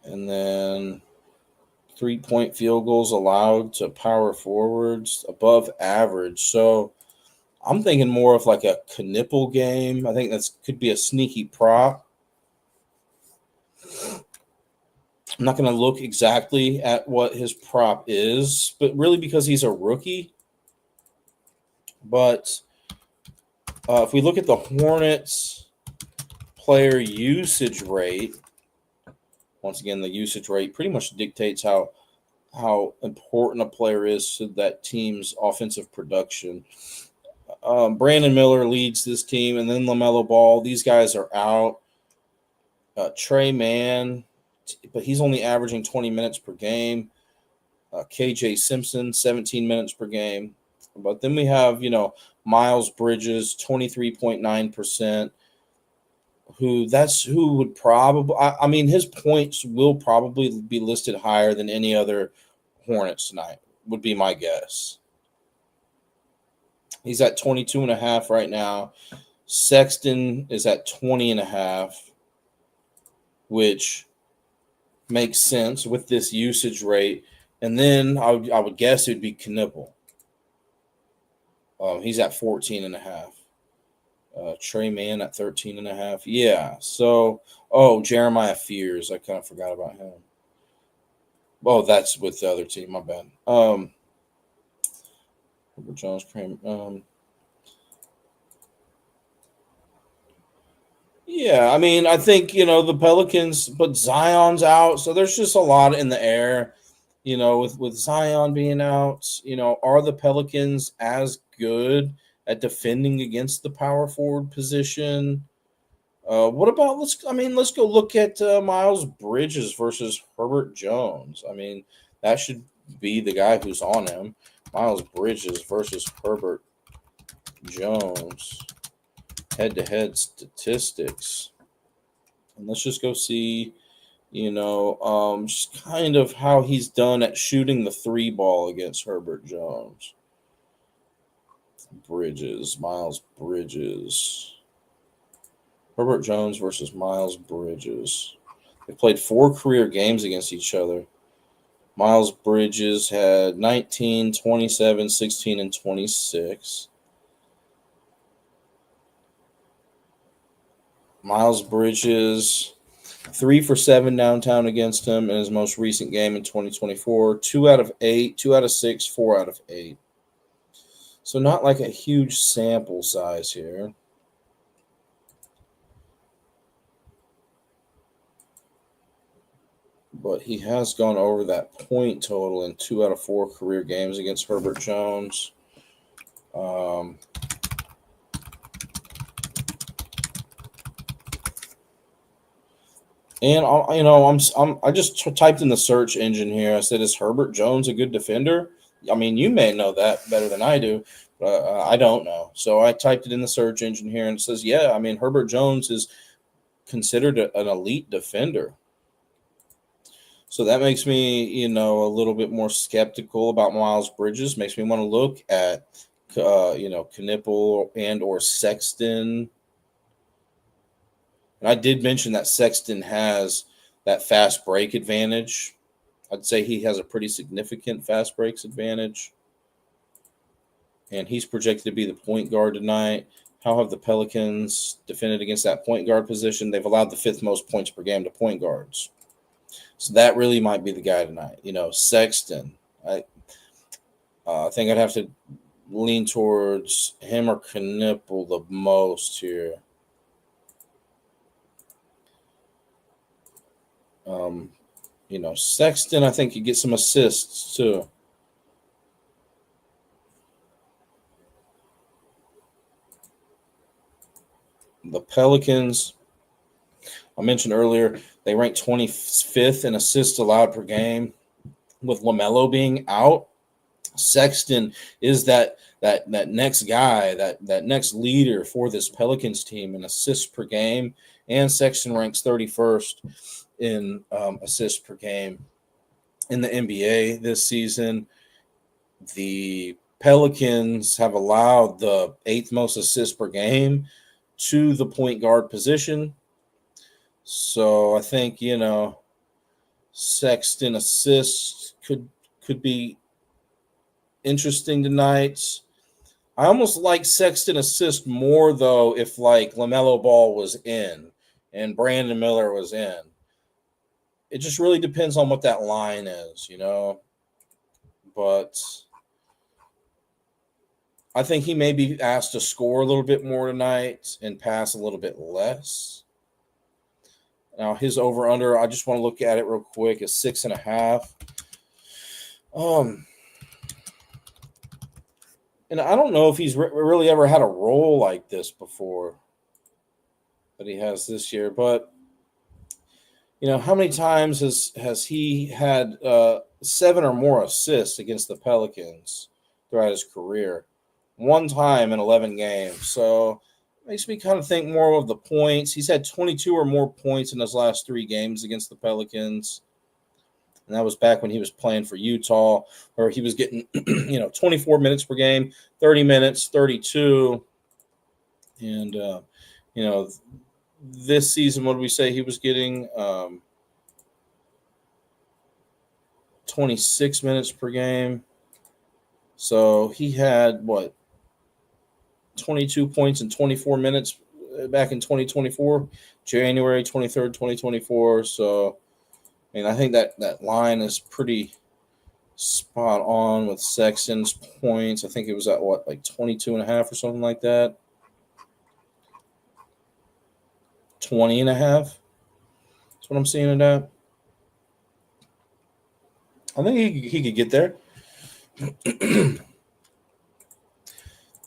And then 3-point field goals allowed to power forwards above average. So I'm thinking more of like a Knipple game. I think that could be a sneaky prop. I'm not going to look exactly at what his prop is, but really because he's a rookie. But if we look at the Hornets player usage rate, once again, the usage rate pretty much dictates how important a player is to that team's offensive production. Brandon Miller leads this team, and then LaMelo Ball. These guys are out. Trey Mann, but he's only averaging 20 minutes per game. KJ Simpson, 17 minutes per game. But then we have, Miles Bridges, 23.9%. Who would probably, I mean, his points will probably be listed higher than any other Hornets tonight, would be my guess. He's at 22.5 right now. Sexton is at 20.5, which makes sense with this usage rate. And then I would guess it would be Knipple. He's at 14.5. Trey Mann at 13.5. Yeah. So, Jeremiah Fears. I kind of forgot about him. Oh, that's with the other team. My bad. Robert Jones, Kramer. Yeah, I mean, I think, the Pelicans, but Zion's out. So there's just a lot in the air, with Zion being out. Are the Pelicans as good at defending against the power forward position? What about let's go look at Miles Bridges versus Herbert Jones. I mean, that should be the guy who's on him. Miles Bridges versus Herbert Jones. Head-to-head statistics. And let's just go see, just kind of how he's done at shooting the three ball against Herbert Jones. Miles Bridges. Herbert Jones versus Miles Bridges. They played 4 career games against each other. Miles Bridges had 19, 27, 16, and 26. Miles Bridges, 3 for 7 downtown against him in his most recent game in 2024. 2 out of 8, 2 out of 6, 4 out of 8. So not like a huge sample size here. But he has gone over that point total in 2 out of 4 career games against Herbert Jones. And I just typed in the search engine here. I said, "Is Herbert Jones a good defender?" I mean, you may know that better than I do. I don't know. So I typed it in the search engine here, and it says, "Yeah, I mean, Herbert Jones is considered an elite defender." So that makes me, a little bit more skeptical about Miles Bridges. Makes me want to look at, Knipple and or Sexton. And I did mention that Sexton has that fast break advantage. I'd say he has a pretty significant fast breaks advantage. And he's projected to be the point guard tonight. How have the Pelicans defended against that point guard position? They've allowed the 5th most points per game to point guards. So that really might be the guy tonight. Sexton. I think I'd have to lean towards him or Knipple the most here. Sexton, I think, could get some assists too. The Pelicans, I mentioned earlier, they ranked 25th in assists allowed per game. With LaMelo being out, Sexton is that next guy, that next leader for this Pelicans team in assists per game. And Sexton ranks 31st in assists per game in the NBA this season. The Pelicans have allowed the 8th most assists per game to the point guard position. So I think, Sexton assists could be interesting tonight. I almost like Sexton assist more, though, if like LaMelo Ball was in and Brandon Miller was in. It just really depends on what that line is, But I think he may be asked to score a little bit more tonight and pass a little bit less. Now his over under, I just want to look at it real quick, is 6.5. And I don't know if he's really ever had a role like this before that he has this year, but how many times has he had 7 or more assists against the Pelicans throughout his career? One time in 11 games. So it makes me kind of think more of the points. He's had 22 or more points in his last 3 games against the Pelicans. And that was back when he was playing for Utah, where he was getting, 24 minutes per game, 30 minutes, 32. And, this season, what did we say he was getting? 26 minutes per game. So he had, 22 points in 24 minutes back in 2024, January 23rd, 2024. So, I think that line is pretty spot on with Sexton's points. I think it was at 22.5 or something like that. 20.5. That's what I'm seeing it at. I think he could get there.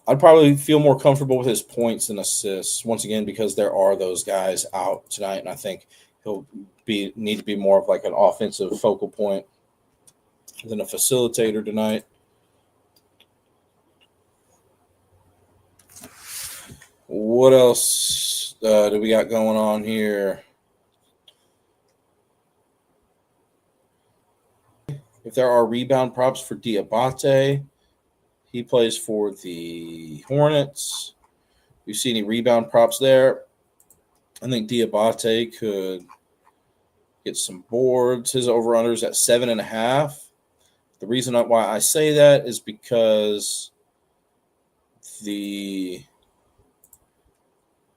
I'd probably feel more comfortable with his points than assists, once again, because there are those guys out tonight, and I think he'll need to be more of like an offensive focal point than a facilitator tonight. What else do we got going on here? If there are rebound props for Diabate, he plays for the Hornets. You see any rebound props there? I think Diabate could get some boards. His over-under is at 7.5. The reason why I say that is because the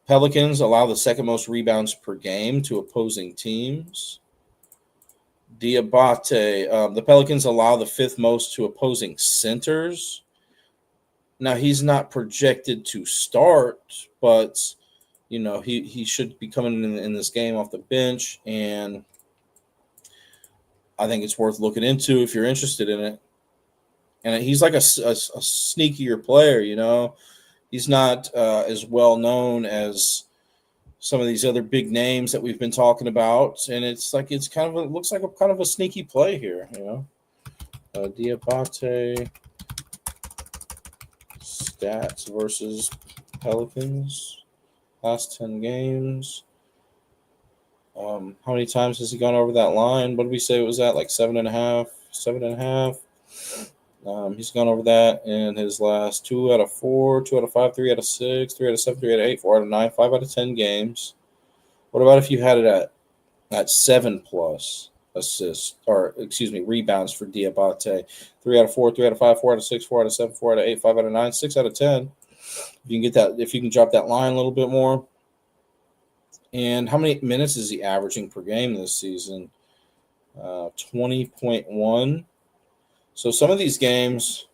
Pelicans allow the second most rebounds per game to opposing teams. Diabate, the Pelicans allow the fifth most to opposing centers. Now, he's not projected to start, but, he should be coming in this game off the bench, and I think it's worth looking into if you're interested in it. And he's like a sneakier player, He's not as well known as some of these other big names that we've been talking about, and it looks like a kind of a sneaky play here, Diabate stats versus Pelicans last 10 games. How many times has he gone over that line? What did we say it was at? Like 7.5? 7.5. He's gone over that in his last 2 out of 4, 2 out of 5, 3 out of 6, 3 out of 7, 3 out of 8, 4 out of 9, 5 out of 10 games. What about if you had it at 7+ assists, rebounds for Diabate? 3 out of 4, 3 out of 5, 4 out of 6, 4 out of 7, 4 out of 8, 5 out of 9, 6 out of 10. If you can get that, if you can drop that line a little bit more. And how many minutes is he averaging per game this season? 20.1. So some of these games,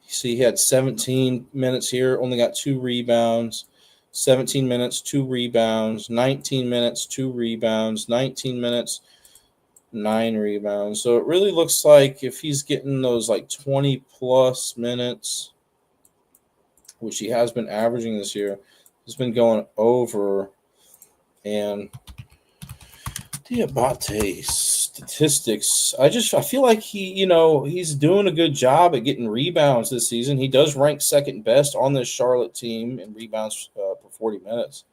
see, he had 17 minutes here, only got 2 rebounds. 17 minutes, 2 rebounds. 19 minutes, 2 rebounds. 19 minutes, 9 rebounds. So it really looks like if he's getting those like 20+ minutes, which he has been averaging this year, he's been going over. And Diabate statistics, I feel like he's doing a good job at getting rebounds this season. He does rank second best on this Charlotte team in rebounds per 40 minutes.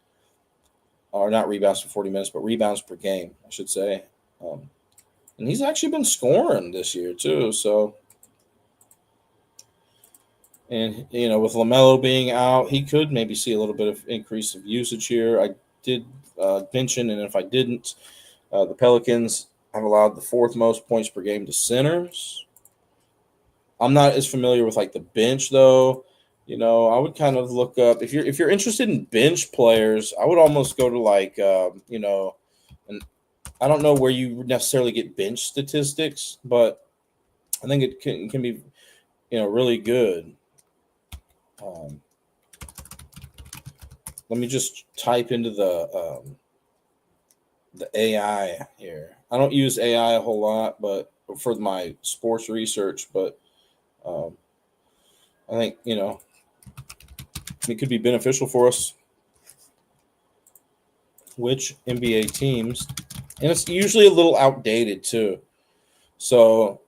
Or not rebounds per 40 minutes, but rebounds per game, I should say. And he's actually been scoring this year too. So, and with LaMelo being out, he could maybe see a little bit of increase of usage here. I did mention, and if I didn't, the Pelicans have allowed the 4th most points per game to centers. I'm not as familiar with like the bench though. I would kind of look up if you're interested in bench players. I would almost go to like and I don't know where you necessarily get bench statistics, but I think it can be really good. Let me just type into the AI here. I don't use AI a whole lot, but for my sports research, but I think it could be beneficial for us. Which NBA teams, and it's usually a little outdated too. So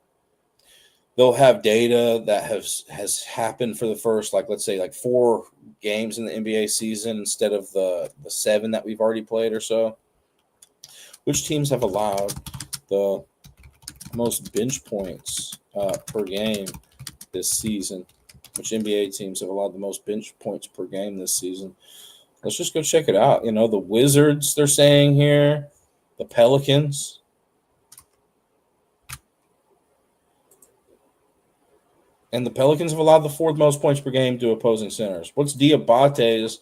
they'll have data that has happened for the first, like, let's say, like 4 games in the NBA season instead of the 7 that we've already played or so. Which teams have allowed the most bench points per game this season? Which NBA teams have allowed the most bench points per game this season? Let's just go check it out. The Wizards, they're saying here. The Pelicans. And the Pelicans have allowed the 4th most points per game to opposing centers. What's Diabate's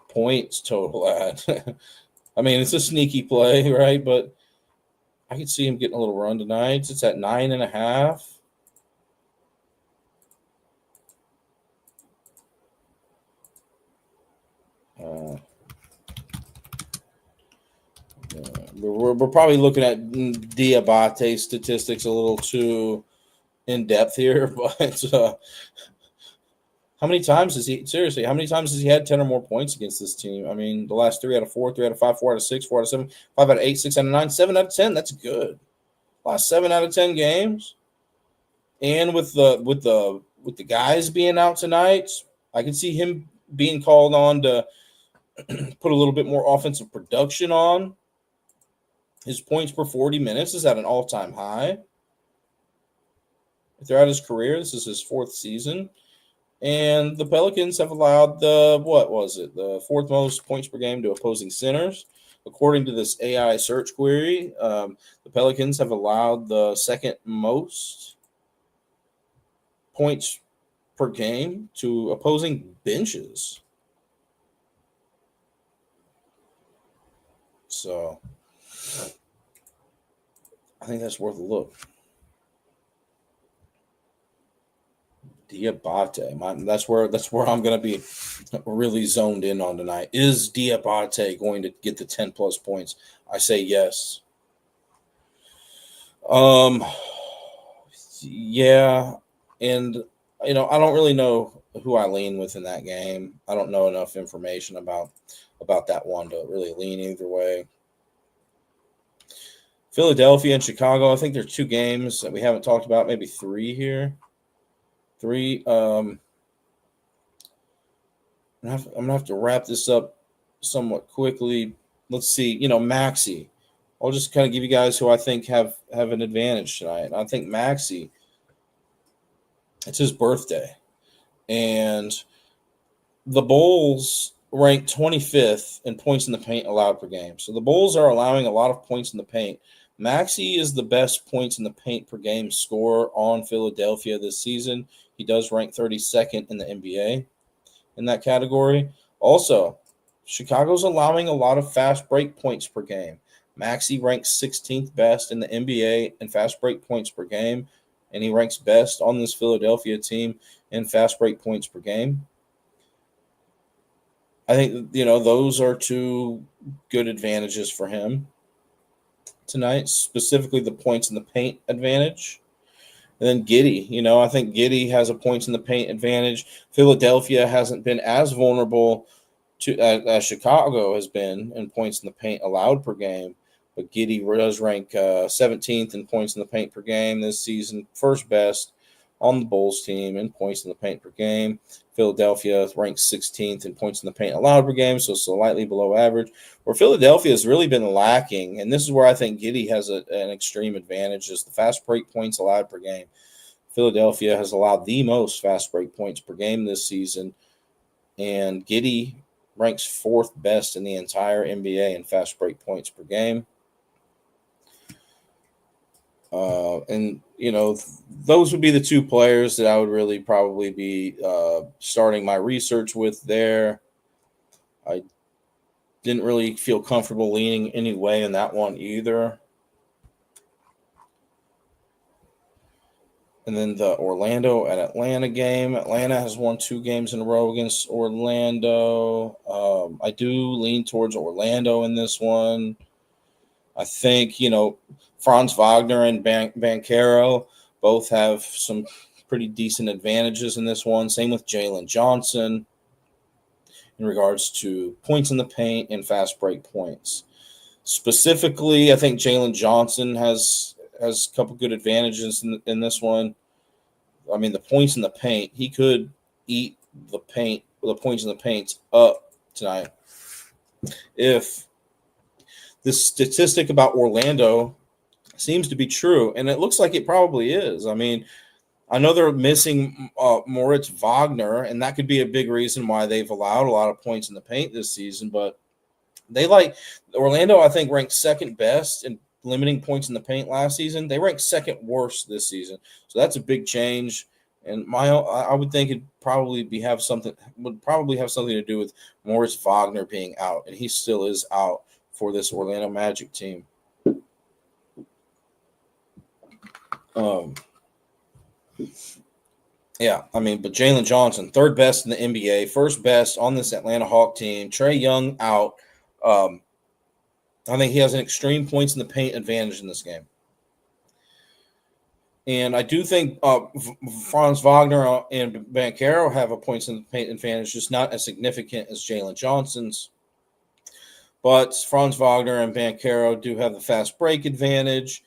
points total at? I mean, it's a sneaky play, right? But I could see him getting a little run tonight. It's at 9.5. We're probably looking at Diabate statistics a little too in depth here, but how many times has he had 10 or more points against this team? I mean, the last 3 out of 4, 3 out of 5, 4 out of 6, 4 out of 7, 5 out of 8, 6 out of 9, 7 out of 10. That's good. Last 7 out of 10 games. And with the guys being out tonight, I can see him being called on to put a little bit more offensive production on. His points per 40 minutes is at an all-time high. Throughout his career, this is his 4th season. And the Pelicans have allowed the 4th most points per game to opposing centers. According to this AI search query, the Pelicans have allowed the 2nd most points per game to opposing benches. So I think that's worth a look. Diabate, that's where I'm going to be really zoned in on tonight. Is Diabate going to get the 10+ points? I say yes. Yeah, and I don't really know who I lean with in that game. I don't know enough information about that one to really lean either way. Philadelphia and Chicago. I think there's 2 games that we haven't talked about. Maybe 3 here. 3. I'm gonna have to wrap this up somewhat quickly. Let's see. Maxi. I'll just kind of give you guys who I think have an advantage tonight. I think Maxi. It's his birthday, and the Bulls rank 25th in points in the paint allowed per game. So the Bulls are allowing a lot of points in the paint. Maxey is the best points in the paint per game scorer on Philadelphia this season. He does rank 32nd in the NBA in that category. Also, Chicago's allowing a lot of fast break points per game. Maxey ranks 16th best in the NBA in fast break points per game, and he ranks best on this Philadelphia team in fast break points per game. I think, those are 2 good advantages for him tonight, specifically the points in the paint advantage. And then Giddey, I think Giddey has a points in the paint advantage. Philadelphia hasn't been as vulnerable to as Chicago has been in points in the paint allowed per game. But Giddey does rank 17th in points in the paint per game this season, first best on the Bulls team in points in the paint per game. Philadelphia ranks 16th in points in the paint allowed per game, so slightly below average. Where Philadelphia has really been lacking, and this is where I think Giddey has an extreme advantage, is the fast break points allowed per game. Philadelphia has allowed the most fast break points per game this season, and Giddey ranks 4th best in the entire NBA in fast break points per game. And those would be the 2 players that I would really probably be starting my research with there. I didn't really feel comfortable leaning any way in that one either. And then the Orlando and Atlanta game. Atlanta has won 2 games in a row against Orlando. I do lean towards Orlando in this one. I think, Franz Wagner and Banchero both have some pretty decent advantages in this one. Same with Jalen Johnson in regards to points in the paint and fast break points. Specifically, I think Jalen Johnson has a couple good advantages in this one. I mean, the points in the paint, he could eat the points in the paint up tonight. If this statistic about Orlando seems to be true, and it looks like it probably is. I mean, I know they're missing Moritz Wagner, and that could be a big reason why they've allowed a lot of points in the paint this season, but Orlando, I think, ranked 2nd best in limiting points in the paint last season. They ranked 2nd worst this season, so that's a big change. And I would think would probably have something to do with Moritz Wagner being out, and he still is out for this Orlando Magic team. Yeah, I mean, but Jalen Johnson, 3rd best in the NBA, 1st best on this Atlanta Hawk team. Trae Young out. I think he has an extreme points in the paint advantage in this game. And I do think Franz Wagner and Banchero have a points in the paint advantage, just not as significant as Jalen Johnson's. But Franz Wagner and Banchero do have the fast break advantage,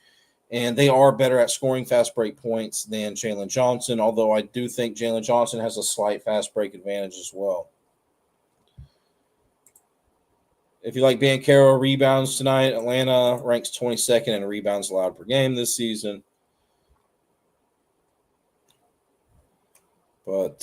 and they are better at scoring fast break points than Jalen Johnson, although I do think Jalen Johnson has a slight fast break advantage as well. If you like Banchero rebounds tonight, Atlanta ranks 22nd in rebounds allowed per game this season. But,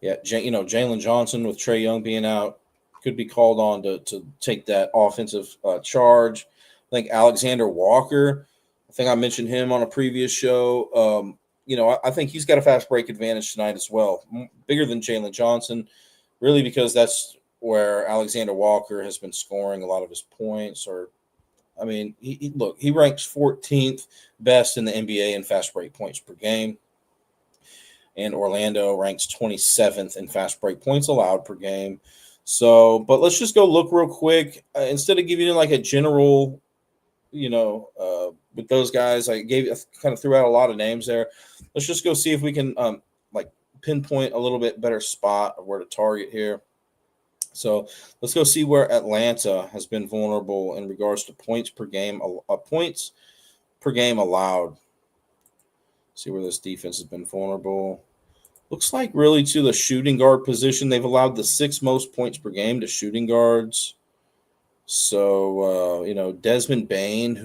Jalen Johnson with Trae Young being out could be called on to take that offensive charge. I think Alexander Walker, I think I mentioned him on a previous show. I think he's got a fast break advantage tonight as well, bigger than Jalen Johnson, really, because that's where Alexander Walker has been scoring a lot of his points. Look, he ranks 14th best in the NBA in fast break points per game. And Orlando ranks 27th in fast break points allowed per game. So, but let's just go look real quick. Instead of giving you like a general, with those guys, I kind of threw out a lot of names there. Let's just go see if we can like pinpoint a little bit better spot of where to target here. So let's go see where Atlanta has been vulnerable in regards to points per game allowed. See where this defense has been vulnerable. Looks like really to the shooting guard position. They've allowed the 6th most points per game to shooting guards. So, Desmond Bane,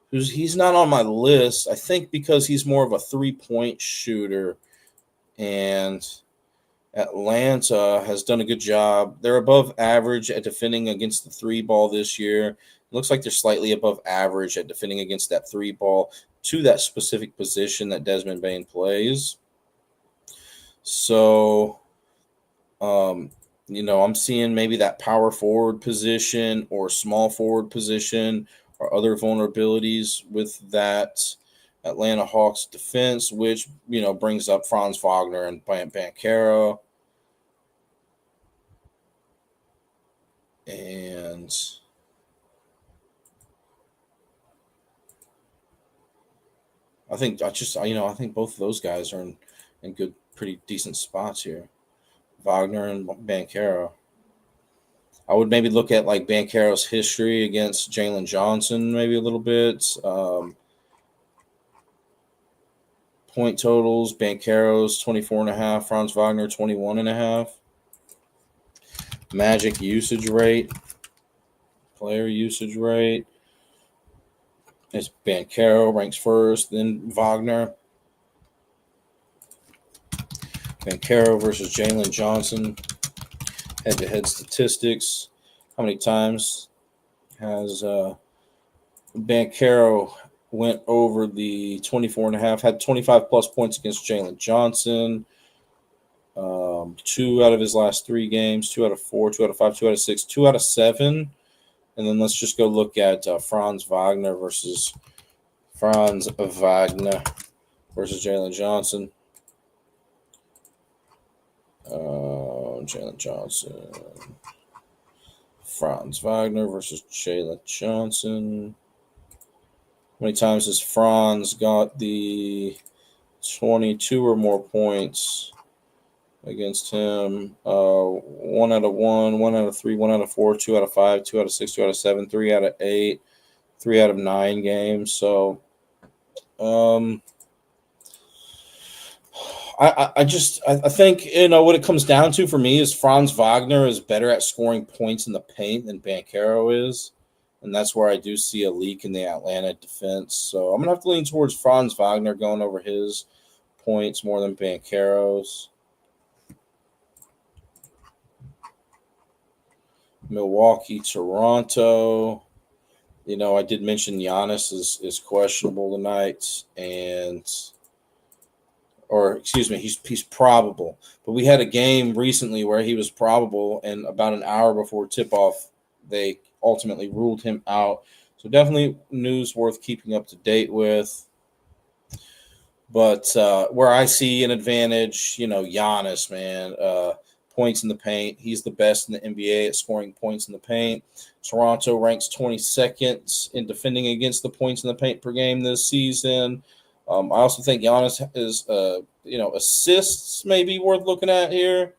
he's not on my list, I think because he's more of a 3-point shooter. And Atlanta has done a good job. They're above average at defending against the 3 ball this year. It looks like they're slightly above average at defending against that 3 ball to that specific position that Desmond Bane plays. So, I'm seeing maybe that power forward position or small forward position or other vulnerabilities with that Atlanta Hawks defense, which, brings up Franz Wagner and Banchero. And I think both of those guys are in good, pretty decent spots here. Wagner and Banchero. I would maybe look at like Banchero's history against Jalen Johnson, maybe a little bit. Point totals: Banchero's 24.5, Franz Wagner 21.5. Magic usage rate, player usage rate. It's Banchero ranks first, then Wagner. Banchero versus Jalen Johnson. Head-to-head statistics. How many times has Banchero went over the 24.5, had 25-plus points against Jalen Johnson. 2 out of his last 3 games, 2 out of 4, 2 out of 5, 2 out of 6, 2 out of 7. And then let's just go look at Franz Wagner versus Jalen Johnson. Jalen Johnson. Franz Wagner versus Jalen Johnson. How many times has Franz got the 22 or more points against him? 1 out of 1, 1 out of 3, 1 out of 4, 2 out of 5, 2 out of 6, 2 out of 7, 3 out of 8, 3 out of 9 games. So, I think, what it comes down to for me is Franz Wagner is better at scoring points in the paint than Banchero is. And that's where I do see a leak in the Atlanta defense. So I'm going to have to lean towards Franz Wagner going over his points more than Banchero's. Milwaukee, Toronto. I did mention Giannis is questionable tonight, he's probable. But we had a game recently where he was probable, and about an hour before tip-off, they ultimately ruled him out. So definitely news worth keeping up to date with. But where I see an advantage, Giannis, man, points in the paint. He's the best in the NBA at scoring points in the paint. Toronto ranks 22nd in defending against the points in the paint per game this season. I also think Giannis is, assists may be worth looking at here.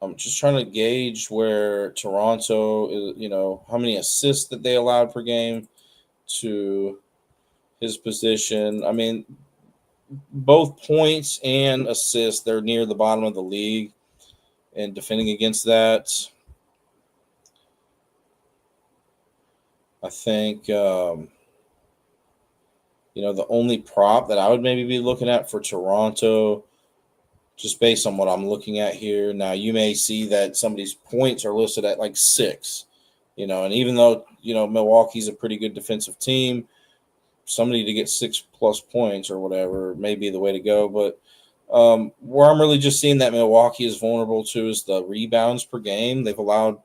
I'm just trying to gauge where Toronto is, how many assists that they allowed per game to his position. I mean, both points and assists, they're near the bottom of the league and defending against that. I think, the only prop that I would maybe be looking at for Toronto, just based on what I'm looking at here. Now, you may see that somebody's points are listed at like 6, and even though, Milwaukee's a pretty good defensive team, somebody to get 6+ points or whatever may be the way to go. But Where I'm really just seeing that Milwaukee is vulnerable to is the rebounds per game. They've allowed,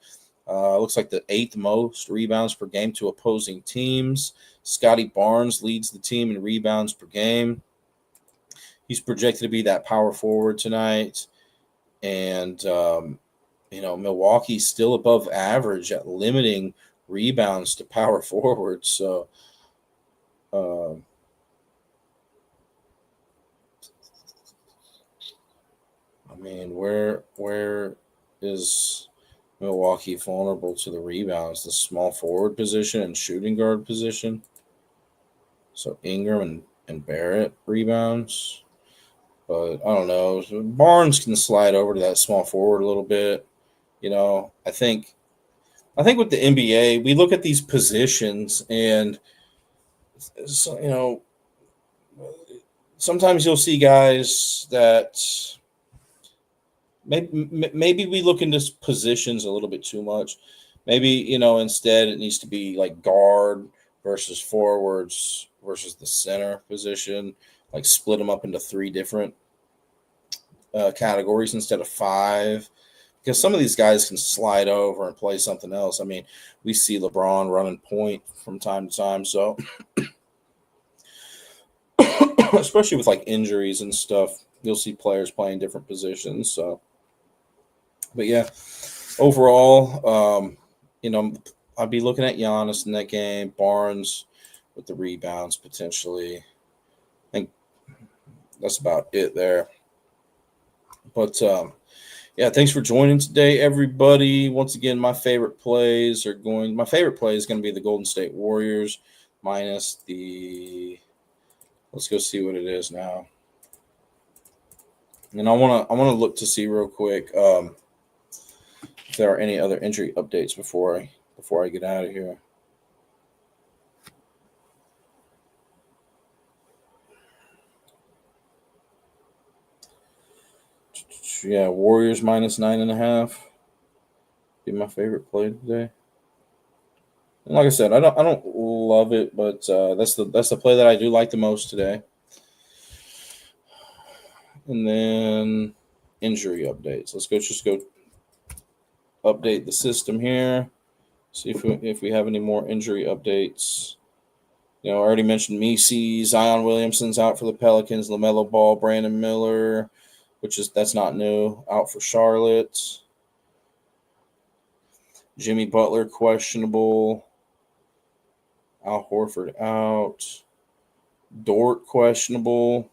looks like the 8th most rebounds per game to opposing teams. Scotty Barnes leads the team in rebounds per game. He's projected to be that power forward tonight. And, Milwaukee's still above average at limiting rebounds to power forwards. So, where is Milwaukee vulnerable to the rebounds? The small forward position and shooting guard position. So Ingram and Barrett rebounds. But I don't know. Barnes can slide over to that small forward a little bit. I think with the NBA, we look at these positions and sometimes you'll see guys that maybe we look into positions a little bit too much. Maybe, instead it needs to be like guard versus forwards versus the center position, like split them up into 3 different categories instead of 5. Because some of these guys can slide over and play something else. I mean, we see LeBron running point from time to time. So, especially with like injuries and stuff, you'll see players playing different positions. So, but yeah, overall, I'd be looking at Giannis in that game, Barnes with the rebounds potentially. I think that's about it there. But yeah, thanks for joining today, everybody. Once again, my favorite play is going to be the Golden State Warriors minus the. Let's go see what it is now. And I want to look to see real quick if there are any other injury updates before I get out of here. Yeah, Warriors minus 9.5. Be my favorite play today. And like I said, I don't love it, but that's the play that I do like the most today. And then injury updates. Let's just go update the system here. See if we have any more injury updates. I already mentioned Messi, Zion Williamson's out for the Pelicans, LaMelo Ball, Brandon Miller, that's not new, out for Charlotte. Jimmy Butler questionable. Al Horford out. Dort questionable.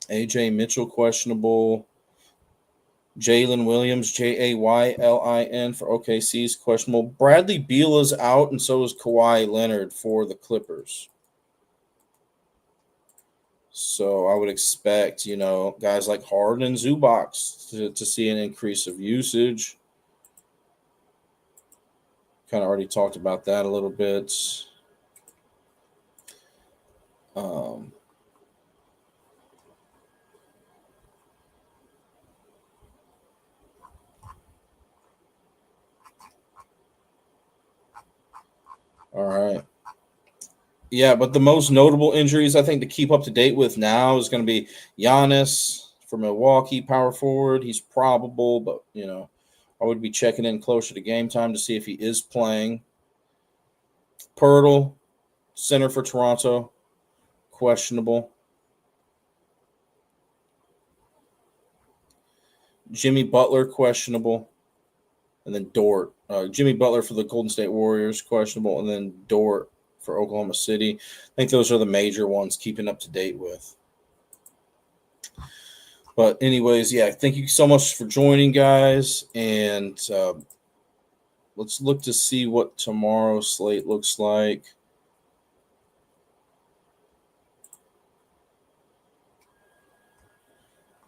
AJ Mitchell questionable. Jalen Williams, Jaylin for OKC is questionable. Bradley Beal is out, and so is Kawhi Leonard for the Clippers. So I would expect, guys like Harden and Zubac to see an increase of usage. Kind of already talked about that a little bit. All right. Yeah, but the most notable injuries I think to keep up to date with now is going to be Giannis for Milwaukee, power forward. He's probable, but I would be checking in closer to game time to see if he is playing. Pirtle, center for Toronto, questionable. Jimmy Butler, questionable. And then Dort. Jimmy Butler for the Golden State Warriors, questionable. And then Dort for Oklahoma City. I think those are the major ones keeping up to date with. But anyways, yeah, thank you so much for joining, guys. And let's look to see what tomorrow's slate looks like.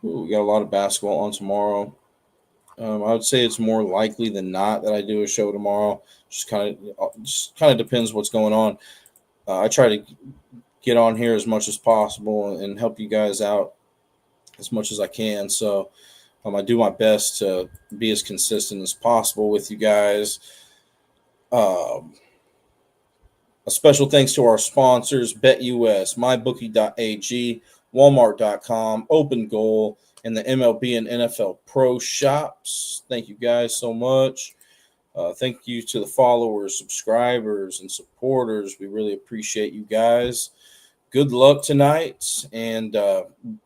Ooh, we got a lot of basketball on tomorrow. I would say it's more likely than not that I do a show tomorrow. Just kind of depends what's going on. I try to get on here as much as possible and help you guys out as much as I can. So I do my best to be as consistent as possible with you guys. A special thanks to our sponsors, BetUS, MyBookie.ag, Walmart.com, Open Goal, and the MLB and NFL Pro Shops. Thank you guys so much. Thank you to the followers, subscribers, and supporters. We really appreciate you guys. Good luck tonight, and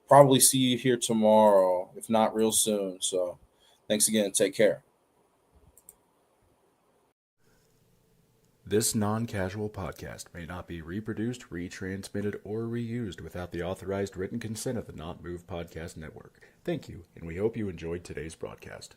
probably see you here tomorrow, if not real soon. So thanks again. Take care.
This non-casual podcast may not be reproduced, retransmitted, or reused without the authorized written consent of the Not Move Podcast Network. Thank you, and we hope you enjoyed today's broadcast.